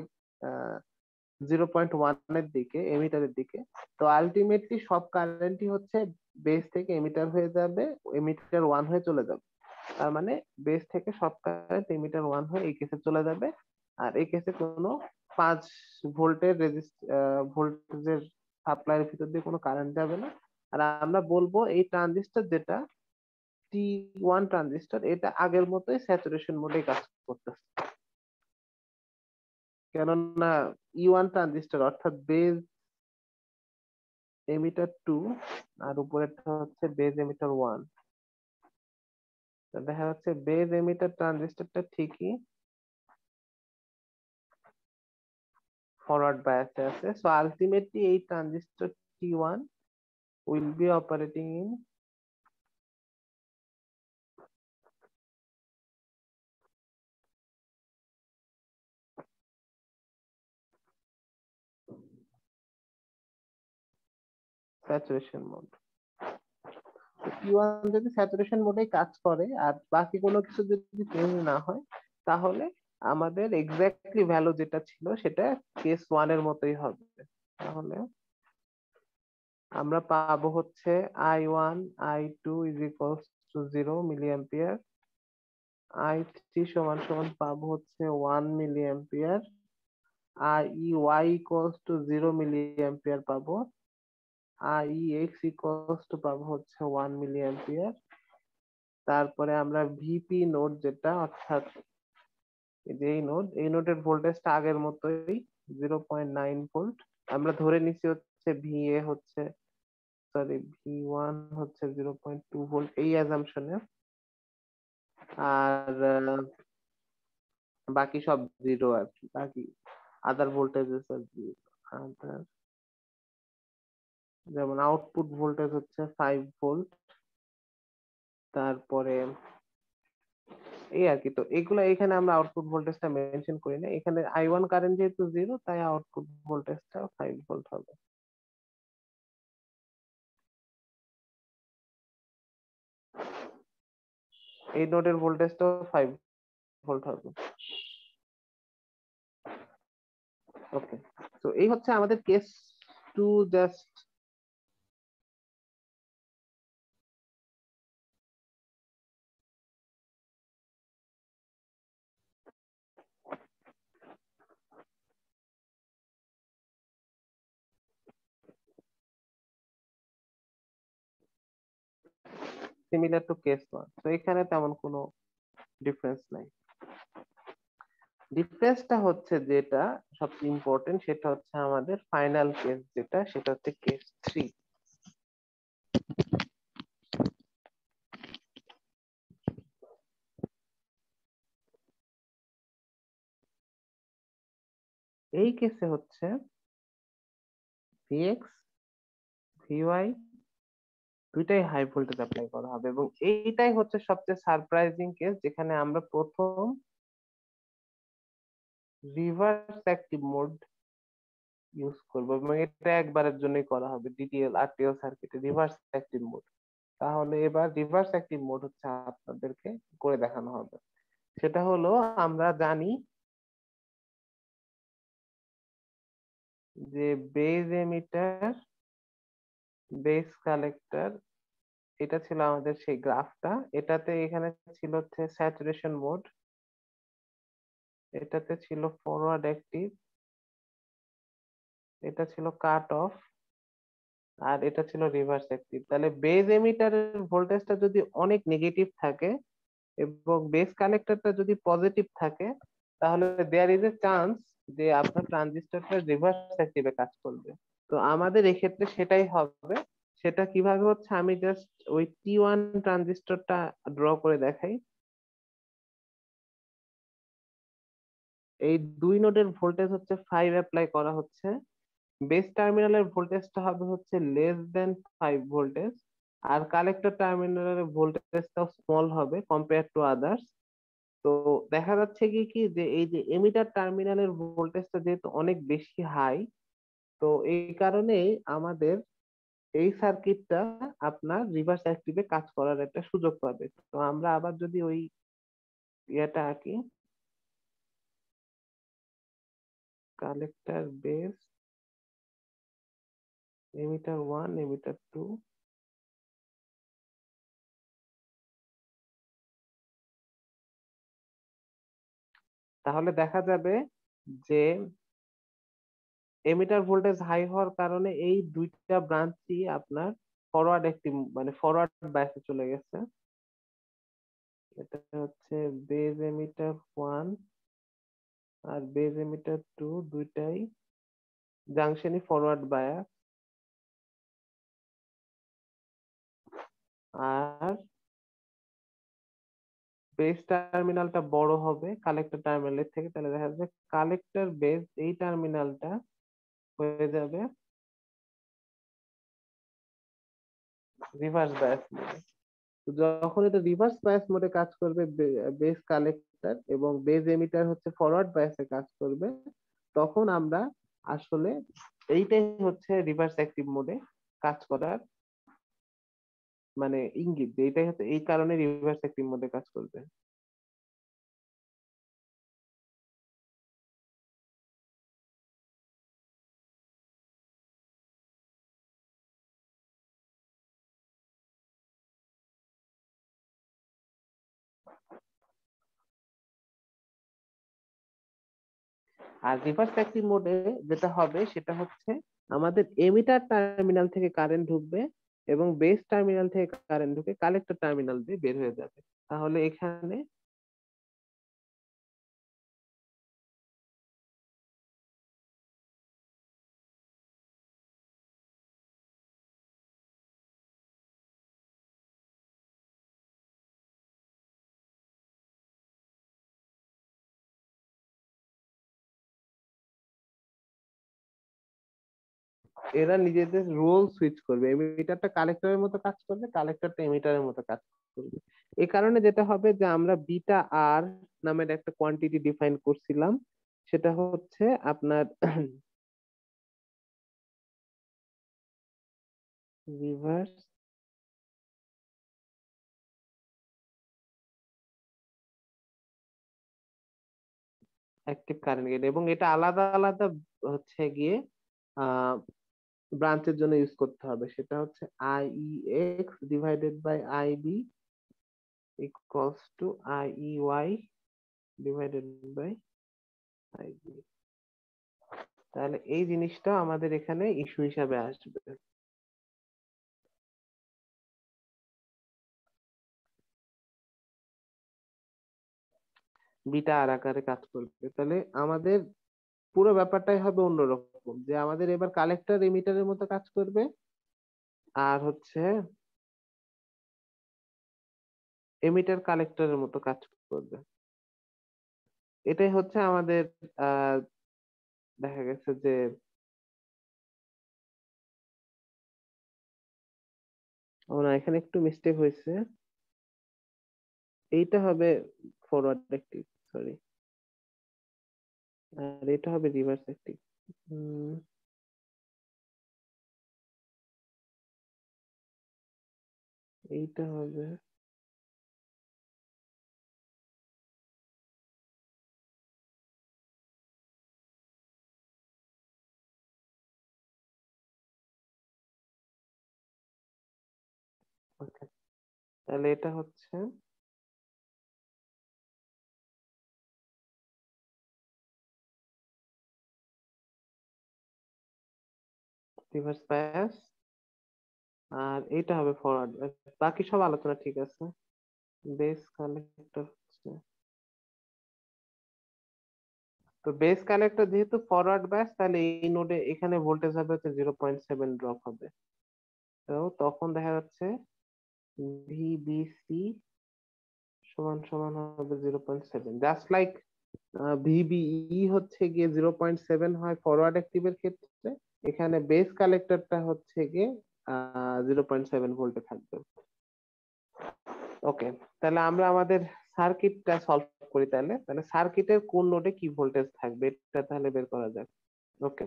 0.1 এর দিকে, এমিটারের দিকে। তো আলটিমেটলি সব কারেন্টই হচ্ছে বেস থেকে এমিটার হয়ে যাবে, এমিটার ওয়ান হয়ে চলে যাবে। তার মানে বেস থেকে সব কারেন্ট এমিটার ওয়ান হয়ে এই কেসে চলে যাবে। আর এই কেসে কোনো 5 ভোল্টের ভোল্টেজের সাপ্লাইয়ের ভিতর দিয়ে কোনো কারেন্ট যাবে না। আর আমরা বলবো এই ট্রানজিস্টর যেটা T1 ট্রানজিস্টর, এটা আগের মতোই স্যাচুরেশন মোডে কাজ করতেছে, কেননা E1 ট্রানজিস্টর অর্থাৎ বেজ এমিটার 2 আর উপরেরটা হচ্ছে বেজ এমিটার 1। দেখা যাচ্ছে বেজ এমিটার ট্রানজিস্টরটা ঠিকই ফরওয়ার্ড বায়াসে আছে। সো আলটিমেটলি এই transistor T1 will be operating in saturation mode। T1 যদি স্যাচুরেশন মোডে কাজ করে আর বাকি কোনো কিছু যদি চেঞ্জ না হয়, তাহলে আমাদের এক্স্যাক্টলি ভ্যালু যেটা ছিল সেটা কেস ওয়ান এর মতোই হবে। তাহলে আমরা পাবো হচ্ছে I1 I2 is equals to 0 milliampere, I3 সমান সমান পাবো হচ্ছে 1 milliampere, IEY equals to 0 milliampere পাবো, IEX ইকুয়ালস টু পাবো হচ্ছে 1 মিলি অ্যাম্পিয়ার। তারপরে আমরা ভিপি নোড যেটা, অর্থাৎ এই যে এই নোড, এই নোডের ভোল্টেজটা আগের মতোই 0.9 ভোল্ট। আমরা ধরে নিচ্ছি হচ্ছে ভিএ হচ্ছে, সরি V1 হচ্ছে 0.2 ভোল্ট এই অ্যাজাম্পশনে। আর বাকি সব জিরো আর কি, বাকি আদার ভোল্টেজেস আর জিরো। আদার যেমন আউটপুট ভোল্টেজ হচ্ছে 5 ভোল্ট। তারপরে এই আর কি, তো এগুলো এখানে আমরা আউটপুট ভোল্টেজটা মেনশন করি না, এখানে I1 কারেন্ট যেহেতু জিরো তাই আউটপুট ভোল্টেজটা 5 ভোল্ট হবে। এই নোডের ভোল্টেজটাও 5 ভোল্ট হবে। ওকে, তো এই হচ্ছে আমাদের case two. Just similar to case one, তো এখানে তেমন কোনো ডিফারেন্স নাই। ডিফারেন্সটা হচ্ছে যেটা সবচেয়ে ইম্পর্টেন্ট, সেটা হচ্ছে আমাদের ফাইনাল কেস যেটা, সেটা হচ্ছে কেস থ্রি। এই কেসে হচ্ছে ভিএক্স ভিওয়াই দুইটাই হাই ভোল্টেজ অ্যাপ্লাই করা হবে, এবং এইটাই হচ্ছে সবচেয়ে সারপ্রাইজিং কেস, যেখানে আমরা প্রথম রিভার্স অ্যাক্টিভ মোড ইউজ করবো, এবং এটা একবারের জন্যই করা হবে ডিটিএল আরটিএল সার্কিটে রিভার্স অ্যাক্টিভ মোড। তাহলে এবার রিভার্স অ্যাক্টিভ মোড হচ্ছে আপনাদেরকে করে দেখানো হবে। সেটা হলো, আমরা জানি যে বেজ এমিটার বেস কালেক্টর, এটা ছিল আমাদের সেই গ্রাফটা। এটাতে এখানে ছিল হচ্ছে স্যাচুরেশন মোড, এটাতে ছিল ফরওয়ার্ড অ্যাক্টিভ, এটা ছিল কাট অফ, আর এটা ছিল রিভার্স অ্যাক্টিভ। তাহলে বেজ এমিটারের ভোল্টেজটা যদি অনেক নেগেটিভ থাকে এবং বেস কালেক্টরটা যদি পজিটিভ থাকে, তাহলে দেয়ার ইজ এ চান্স যে আপনার ট্রানজিস্টরটা রিভার্স অ্যাক্টিভে কাজ করবে। তো আমাদের এক্ষেত্রে সেটাই হবে। সেটা কিভাবে হচ্ছে, আমি জাস্ট ওই T1 ট্রানজিস্টরটা ড্র করে দেখাই। এই দুই নোডের ভোল্টেজ হচ্ছে 5 অ্যাপ্লাই করা হচ্ছে। বেস টার্মিনালের ভোল্টেজটা হবে হচ্ছে লেস দেন 5 ভোল্টেজ, আর কালেক্টর টার্মিনালের ভোল্টেজটাও স্মল হবে কম্পেয়ার টু আদার্স। তো দেখা যাচ্ছে কি কি যে এই যে এমিটার টার্মিনালের ভোল্টেজটা যেহেতু অনেক বেশি হাই, তো এই কারণেই আমাদের এই সার্কিটটা আপনার রিভার্স অ্যাক্টিভে কাজ করার একটা সুযোগ পাবে। তো আমরা আবার যদি ওই ইয়েটা আঁকি, কালেক্টর বেস এমিটার 1 এমিটার 2, তাহলে দেখা যাবে যে এমিটার ভোল্টেজ হাই হওয়ার কারণে এই দুইটা ব্রাঞ্চই আপনার ফরওয়ার্ড একটি মানে ফরওয়ার্ড বাইসে চলে গেছে। এটা হচ্ছে বেজ এমিটার 1 আর বেজ এমিটার 2, দুইটাই জাংশনই ফরওয়ার্ড বায়াস। আর বেস টার্মিনালটা বড় হবে কালেক্টর টার্মিনালের থেকে, তাহলে দেখা যাচ্ছে কালেক্টর বেস এই টার্মিনালটা হয়ে যাবে রিভার্স বায়াস মোডে। তো যখন এটা রিভার্স বায়াস মোডে কাজ করবে, বেস কালেক্টর এবং বেস এমিটার হচ্ছে ফরওয়ার্ড বায়াসে কাজ করবে, তখন আমরা আসলে এইটাই হচ্ছে রিভার্স অ্যাক্টিভ মোডে কাজ করার মানে ইঙ্গিত, যে এইটাই হচ্ছে এই কারণে রিভার্স অ্যাক্টিভ মোডে কাজ করবে। আর রিভার্স অ্যাক্টিভ মোডে যেটা হবে সেটা হচ্ছে আমাদের এমিটার টার্মিনাল থেকে কারেন্ট ঢুকবে এবং বেস টার্মিনাল থেকে কারেন্ট ঢুকে কালেক্টর টার্মিনাল দিয়ে বের হয়ে যাবে। তাহলে এখানে এরা নিজেদের রোল সুইচ করবে, এমিটারটা কালেক্টরের মতো কাজ করবে, কালেক্টরটা এমিটারের মতো কাজ করবে। এই কারণে যেটা হবে যে আমরা বিটা আর নামের একটা কোয়ান্টিটি ডিফাইন করছিলাম, সেটা হচ্ছে আপনার রিভার্স অ্যাক্টিভ কারেন্ট গেট, এবং এটা আলাদা আলাদা হচ্ছে গিয়ে আহ ব্রাঞ্চের জন্য ইউজ করতে হবে। সেটা হচ্ছে IEX divided by IB equals to IEY divided by IB। তাহলে এই জিনিসটা আমাদের এখানে ইস্যু হিসাবে আসবে। বিটা আর আকারে কাজ করবে। তাহলে আমাদের পুরো ব্যাপারটাই হবে অন্যরকম, যে আমাদের এবার কালেক্টর এমিটারের মতো কাজ করবে, আর হচ্ছে এমিটার কালেক্টরের মতো কাজ করবে। এটাই হচ্ছে আমাদের আহ দেখা গেছে যে ও না, এখানে একটু মিস্টেক হয়েছে। এইটা হবে ফরওয়ার্ড অ্যাক্টিভ, সরি, আর এটা হবে রিভার্স অ্যাক্টিভ। এইটা হবে okay, তাহলে এটা হচ্ছে রিভার্স বায়াস। আর এটা হবে ফরওয়ার্ড, বাকি সব আলোচনা ঠিক আছে। বেস কালেক্টর হচ্ছে, তো বেস কালেক্টর যেহেতু ফরওয়ার্ড ব্যাস, তাহলে এই নোডে এখানে ভোল্টেজ হবে হচ্ছে 0.7 ড্রপ হবে। তো তখন দেখা যাচ্ছে ভিবিসি সমান সমান হবে 0.7, জাস্ট লাইক ভিবিই হচ্ছে গিয়ে 0.7 হয় ফরওয়ার্ড অ্যাক্টিভের ক্ষেত্রে, এখানে বেস কালেক্টরটা হচ্ছে গিয়ে 0.7 ভোল্টে থাকবে। ওকে, তাহলে আমরা আমাদের সার্কিটটা সলভ করি। তাহলে তাহলে সার্কিটের কোন নোডে কি ভোল্টেজ থাকবে এটা তাহলে বের করা যাক। ওকে,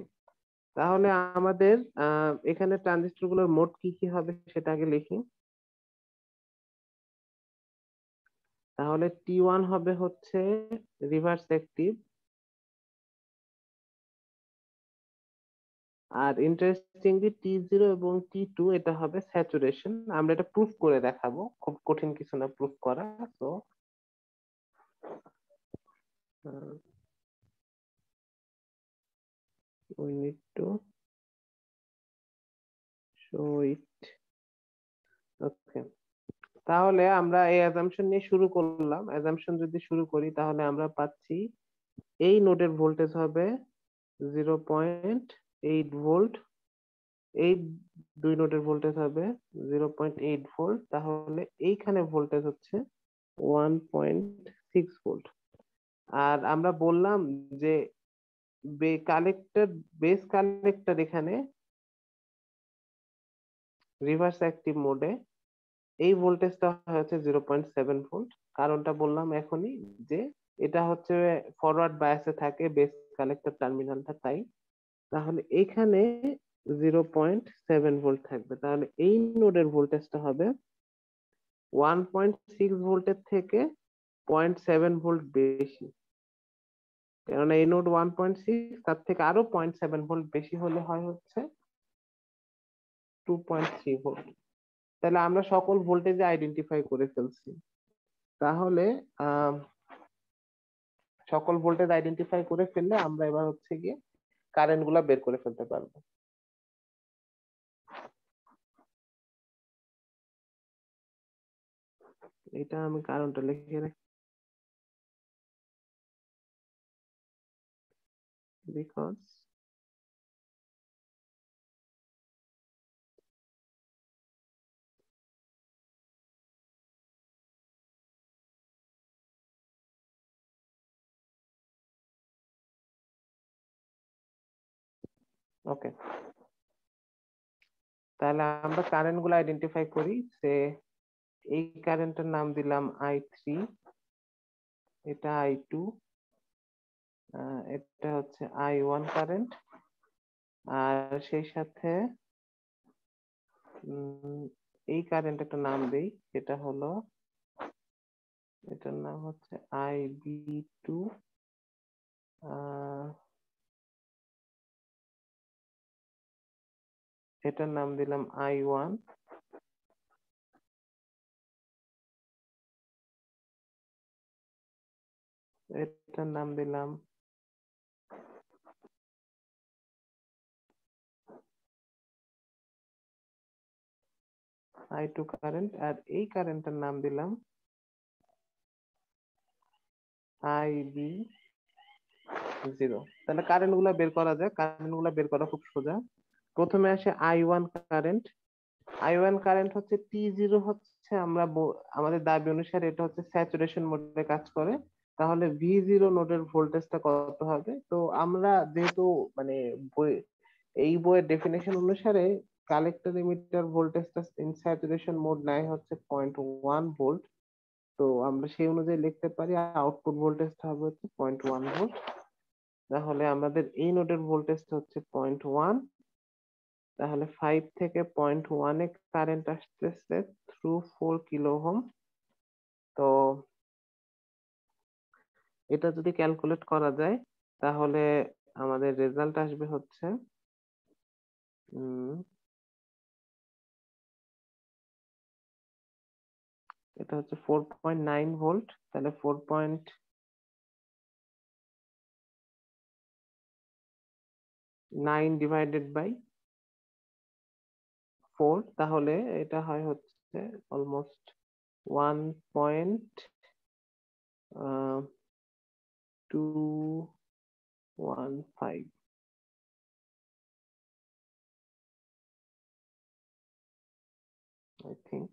তাহলে আমাদের এখানে ট্রানজিস্টর গুলোর মোড কি কি হবে সেটা আগে লিখি। তাহলে T1 হবে হচ্ছে রিভার্স অ্যাক্টিভ, আর ইন্টারেস্টিংলি T0 এবং T2 এটা হবে স্যাচুরেশন। আমরা এটা প্রুফ করে দেখাবো, খুব কঠিন কিছু না প্রুফ করা। তো we need to show it. ওকে, তাহলে আমরা এই অ্যাজাম্পশন নিয়ে শুরু করলাম। অ্যাজাম্পশন যদি শুরু করি তাহলে আমরা পাচ্ছি এই নোডের ভোল্টেজ হবে 0.8 ভোল্ট, এই দুই নোডের ভোল্টেজ হবে 0.8 ভোল্ট, তাহলে এইখানে ভোল্টেজ হচ্ছে 1.6 ভোল্ট। আর আমরা বললাম যে কালেক্টর, বেস কালেক্টর এখানে রিভার্স অ্যাক্টিভ মোডে এই ভোল্টেজটা হচ্ছে 0.7 ভোল্ট। কারণটা বললাম এখনই, যে এটা হচ্ছে ফরওয়ার্ড বায়াসে থাকে বেস কালেক্টর টার্মিনালটা, তাই। তাহলে এখানে 0.7 ভোল্ট থাকবে, তাহলে এই নোডের ভোল্টেজটা হবে 1.6 ভোল্টের থেকে 0.7 ভোল্ট বেশি। কেননা এই নোড 1.6, তার থেকে আরো 0.7 ভোল্ট বেশি হলে হয় হচ্ছে 2.3 ভোল্ট। তাহলে আমরা সকল ভোল্টেজ আইডেন্টিফাই করে ফেলছি। তাহলে আহ সকল ভোল্টেজ আইডেন্টিফাই করে ফেললে আমরা এবার হচ্ছে গিয়ে কারেন্ট গুলা বের করে ফেলতে পারবো। এটা আমি কারণটা লিখে রাখি, বিকজ ওকে, তাহলে আমরা কারেন্ট গুলো আইডেন্টিফাই করি। সে এই কারেন্টের নাম দিলাম I3, এটা I2, এটা হচ্ছে I1 কারেন্ট। আর সেই সাথে এই কারেন্ট একটা নাম দেই, এটা হলো, এটার নাম হচ্ছে IB2। এটার নাম দিলাম I1। এটার নাম দিলাম I2 কারেন্ট, আর এই কারেন্টের নাম দিলাম IB0। তাহলে কারেন্ট গুলা বের করা যায়, কারেন্ট গুলা বের করা খুব সোজা। প্রথমে আসে I1 কারেন্ট। I1 কারেন্ট হচ্ছে T0 হচ্ছে, আমরা আমাদের দাবি অনুসারে এটা হচ্ছে স্যাচুরেশন মোডে কাজ করে। তাহলে V0 নোডের ভোল্টেজটা কত হবে? তো আমরা যেহেতু মানে বই, এই বইয়ের ডেফিনেশন অনুসারে কালেক্টর এমিটার ভোল্টেজটা ইন স্যাচুরেশন মোড নেয় হচ্ছে 0.1 ভোল্ট। তো আমরা সেই অনুযায়ী লিখতে পারি আউটপুট ভোল্টেজটা হবে হচ্ছে 0.1 ভোল্ট। তাহলে আমাদের এই নোডের ভোল্টেজটা হচ্ছে 0.1। তাহলে 5 থেকে 0.1 এ কারেন্ট আসতেছে থ্রু 4 কিলো ওহম। তো এটা যদি ক্যালকুলেট করা যায় তাহলে আমাদের রেজাল্ট আসবে হচ্ছে উম, এটা হচ্ছে 4.9 ভোল্ট। তাহলে 4.9 ডিভাইডেড বাই 0.4, তাহলে এটা হয় হচ্ছে almost 1.215, I think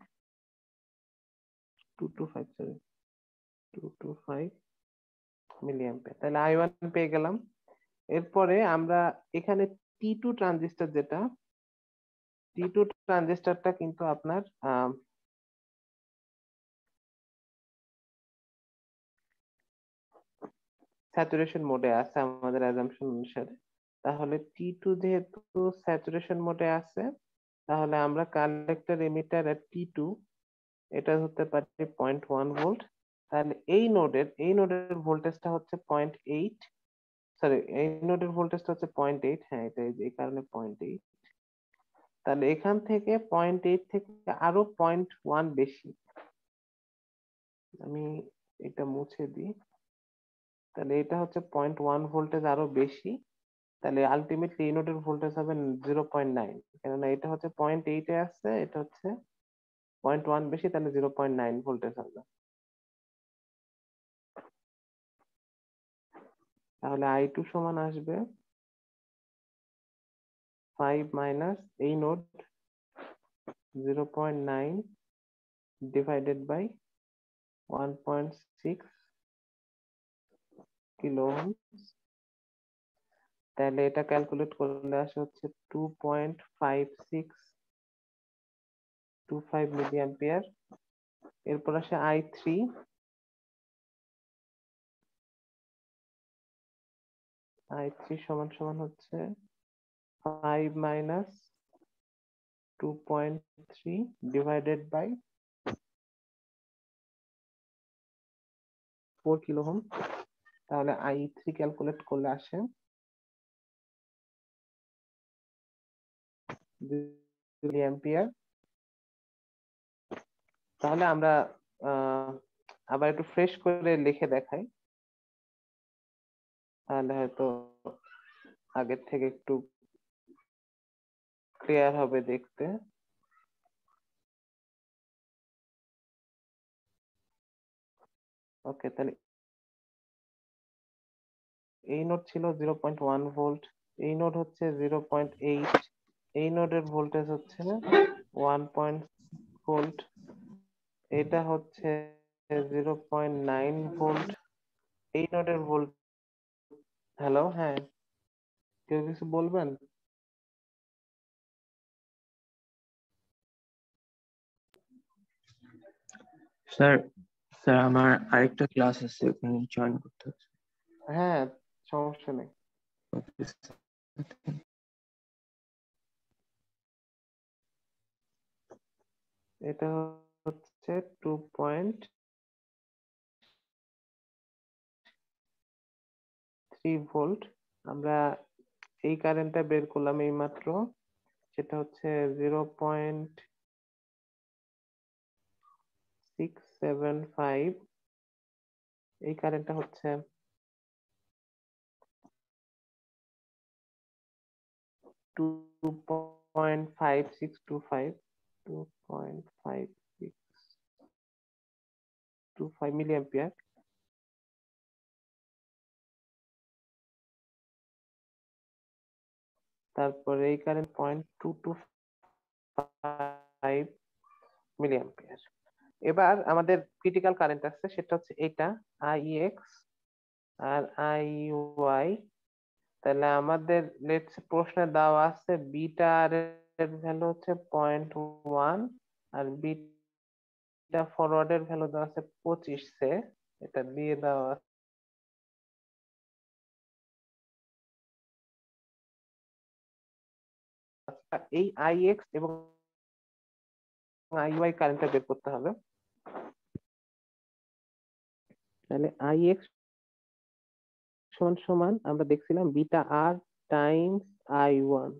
225, sorry, 225 milliampere. তাহলে I1 পেয়ে গেলাম। এরপরে আমরা এখানে T2 ট্রানজিস্টর, যেটা T2 ট্রানজিস্টরটা কিন্তু আপনার স্যাচুরেশন মোডে আছে আমাদের অ্যাজাম্পশন অনুসারে। তাহলে T2 যেহেতু স্যাচুরেশন মোডে আছে, তাহলে আমরা কালেক্টর এমিটার আর T2 এটা হতে পারে 0.1 ভোল্ট। তাহলে এই নোডের ভোল্টেজটা হচ্ছে 0.8, সরি, এই নোডের ভোল্টেজটা হচ্ছে 0.8, হ্যাঁ এটা এই কারণে 0.8। তাহলে এখান থেকে 0.8 থেকে আরো 0.1 বেশি, আমি এটা মুছে দিই। তাহলে এটা হচ্ছে 0.1 ভোল্টেজ আরো বেশি। তাহলে আলটিমেটলি এই নোডের ভোল্টেজ হবে 0.9, কেননা এটা হচ্ছে 0.8 এ আসছে, এটা হচ্ছে 0.1 বেশি, তাহলে 0.9 ভোল্টেজ হবে। তাহলে I2 সমান আসবে 5 মাইনাস এই node 0.9 divided by 1.6 kilo ohm. তাহলে এটা ক্যালকুলেট করলে আসে হচ্ছে 2.5625 মিলি অ্যাম্পিয়ার। এরপর আসে I3 সমান সমান হচ্ছে 5 minus 2.3 divided by 4 kilo ohm. তাহলে I3 ক্যালকুলেট করলে আসে 2 মিলি অ্যাম্পিয়ার। তাহলে আমরা আবার একটু ফ্রেশ করে লিখে দেখাই, তাহলে হয়তো আগের থেকে একটু ক্লিয়ার হবে দেখতে। ওকে, তাহলে এই নোড ছিল 0.1 ভোল্ট, এই নোড হচ্ছে 0.8, এই নোডের ভোল্টেজ হচ্ছে 1 ভোল্ট, এটা হচ্ছে 0.9 ভোল্ট, এই নোডের ভোল্ট। হ্যালো, হ্যাঁ, কেউ কিছু বলবেন? স্যার, স্যার আমার আরেকটা ক্লাস আছে, ওখানে জয়েন করতে হচ্ছে। হ্যাঁ, সমস্যা নেই। Okay, sir. এটা হচ্ছে 2.3 ভোল্ট। আমরা এই কারেন্টটা বের করলাম এই মাত্র, সেটা হচ্ছে 0.675। এই কারেন্টটা হচ্ছে 2.5625, 2.5625 মিলি অ্যাম্পিয়ার। তারপরে এই কারেন্ট 0.225 মিলি অ্যাম্পিয়ার। এবার আমাদের ক্রিটিক্যাল কারেন্ট আছে, সেটা হচ্ছে এটা IX আর IY। তাহলে আমাদের লেটস প্রশ্নে দেওয়া আছে বিটা আর এর ভ্যালু হচ্ছে 0.1 আর বিটা ফরওয়ার্ড এর ভ্যালু দেওয়া আছে 25 সে, এটা দিয়ে দেওয়া আছে। এই IX এবং IY কারেন্টটা বের করতে হবে। তাহলে IX সমান সমান আমরা দেখছিলাম বিটা আর টাইমস I1।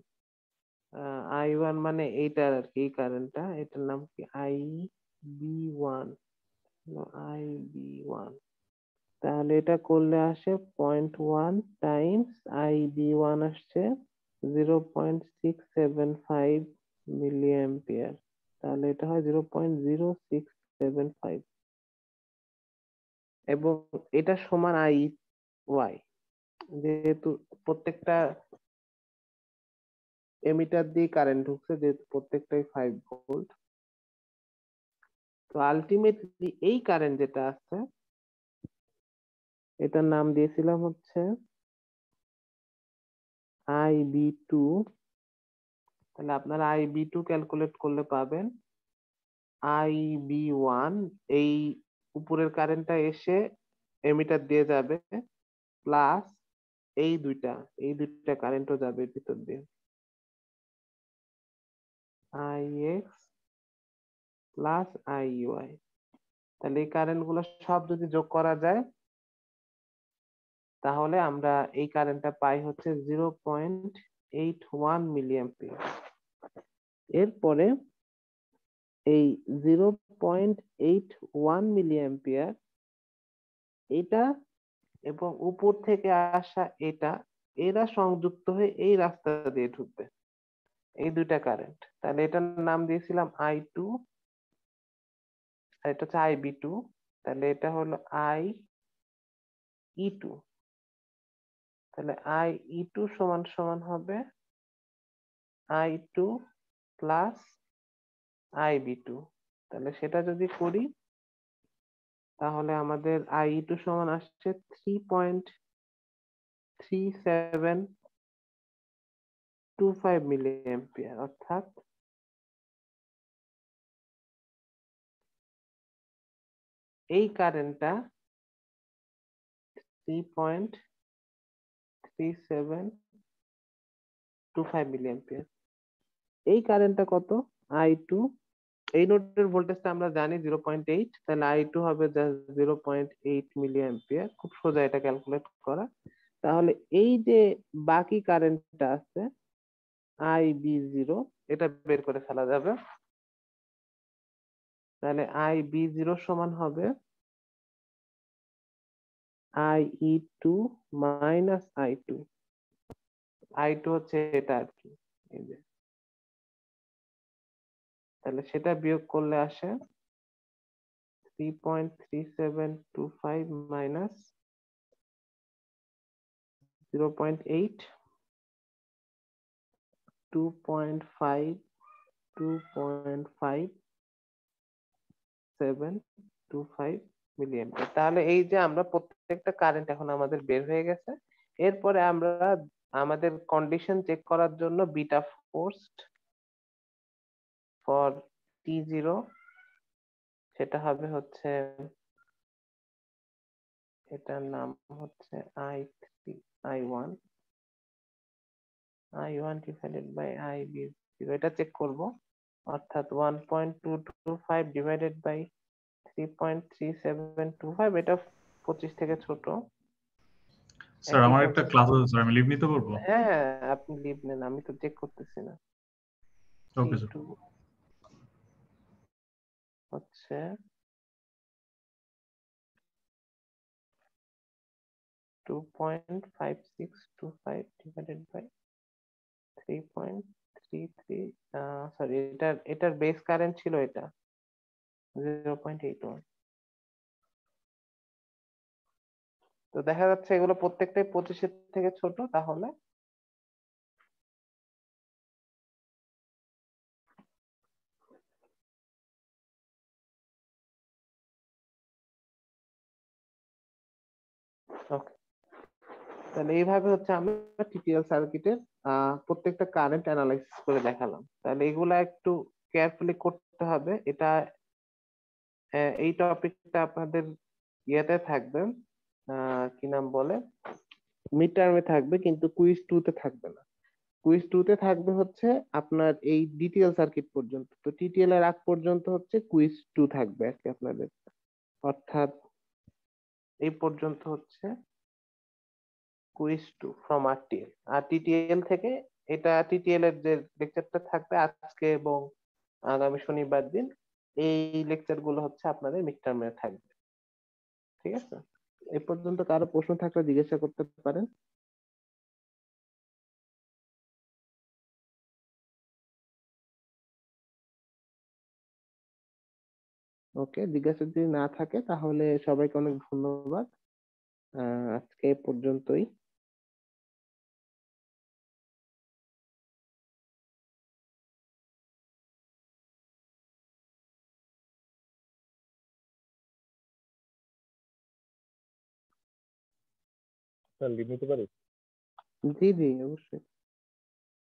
I1 মানে এইটার আর কি, এই কারেন্টটা, এটার নাম কি IB1, IB1। তাহলে এটা করলে আসে 0.1 টাইমস IB1 আসছে 0.675 মিলি অ্যাম্পিয়ার, তাহলে এটা হয় 0.0675, এবং এটা সমান আই ওয়াই, যেহেতু প্রত্যেকটা এমিটার দিয়ে কারেন্ট ঢুকছে, যেহেতু প্রত্যেকটাই 5 ভোল্ট। তো আলটিমেটলি এই কারেন্ট যেটা আছে এটার নাম দিয়েছিলাম হচ্ছে IB2। তাহলে আপনারা IB2 ক্যালকুলেট করলে পাবেন IB1, এই উপরের কারেন্টটা এসে এমিটার দিয়ে যাবে, প্লাস এই দুইটা কারেন্টও যাবে ভিতর দিয়ে, IX প্লাস IY। তাহলে এই কারেন্ট গুলো সব যদি যোগ করা যায় তাহলে আমরা এই কারেন্টটা পাই হচ্ছে 0.81 মিলি অ্যাম্পিয়ার। এরপরে এই 0.81 মিলি অ্যাম্পিয়ার এটা এবং উপর থেকে আসা এটা, এরা সংযুক্ত হয়ে এই রাস্তা দিয়ে ঢুকবে, এই দুইটা কারেন্ট। তাহলে এটার নাম দিয়েছিলাম I2, আর এটা হচ্ছে IB2। তাহলে এটা হলো IE2। তাহলে IE2 সমান সমান হবে I2 প্লাস IB2। তাহলে সেটা যদি করি তাহলে আমাদের IE2 সমান আসছে 3.3725 মিলি অ্যাম্পিয়ার, অর্থাৎ এই কারেন্টটা 3.3725 মিলি অ্যাম্পিয়ার। এই কারেন্টটা কত? I2, এই নোডের ভোল্টেজটা আমরা জানি 0.8, তাহলে I2 হবে জাস্ট 0.8 মিলি অ্যাম্পিয়ার। খুব সোজা এটা ক্যালকুলেট করা। তাহলে এই যে বাকি কারেন্টটা আছে IB0, এটা বের করে ফেলা যাবে। তাহলে IB0 সমান হবে IE2 মাইনাস I2। I2 হচ্ছে এটা আর কি, এই যে। তাহলে সেটা বিয়োগ করলে আসে 3.3725 মাইনাস 0.8, 2.5725 মিলি অ্যাম্পিয়ার। তাহলে এই যে আমরা প্রত্যেকটা কারেন্ট এখন আমাদের বের হয়ে গেছে। এরপরে আমরা আমাদের কন্ডিশন চেক করার জন্য বিটা ফোর্সড ফর T0, সেটা হবে হচ্ছে, এটার নাম হচ্ছে I1 ডিভাইডেড বাই IB0, এটা চেক করব। অর্থাৎ 1.225 ডিভাইডেড বাই 3.3725, এটা 25 থেকে ছোট। স্যার আমার একটা ক্লাস আছে স্যার, আমি লিভ নিতে পারবো? হ্যাঁ, আপনি লিভ নেন, আমি তো চেক করতেছি না। Okay sir. হচ্ছে 2.5625 ডিভাইডেড বাই 3.33, সরি, এটার বেস কারেন্ট ছিল এটা 0.81। তো দেখা যাচ্ছে এগুলো প্রত্যেকটাই 25 থেকে ছোট। তাহলে ওকে, তাহলে এইভাবে হচ্ছে আমরা টিটিএল সার্কিটের প্রত্যেকটা কারেন্ট অ্যানালাইসিস করে দেখালাম। তাহলে এগুলা একটু কেয়ারফুলি করতে হবে। এটা এই টপিকটা আপনাদের ইয়েতে থাকবে, কি নাম বলে, মিড টার্মে থাকবে, কিন্তু কুইজ 2 তে থাকবে না। কুইজ 2 তে থাকবে হচ্ছে আপনার এই ডিটিএল সার্কিট পর্যন্ত। তো টিটিএল এর আগ পর্যন্ত হচ্ছে কুইজ 2 থাকবে আর কি আপনাদের, অর্থাৎ এই পর্যন্ত হচ্ছে কুইজ 2 ফ্রম আরটিএল। আর টিটিএল থেকে, এটা টিটিএল এর যে লেকচারটা থাকবে আজকে এবং আগামী শনিবার দিন, এই লেকচার গুলো হচ্ছে আপনাদের মিড টার্মে থাকবে। ঠিক আছে, এই পর্যন্ত কারো প্রশ্ন থাকলে জিজ্ঞাসা করতে পারেন। ওকে, জিজ্ঞাসা যদি না থাকে তাহলে সবাইকে অনেক ধন্যবাদ। আজকে এ পর্যন্তই। স্যার লিভ নিতে পারি? জি জি, অবশ্যই।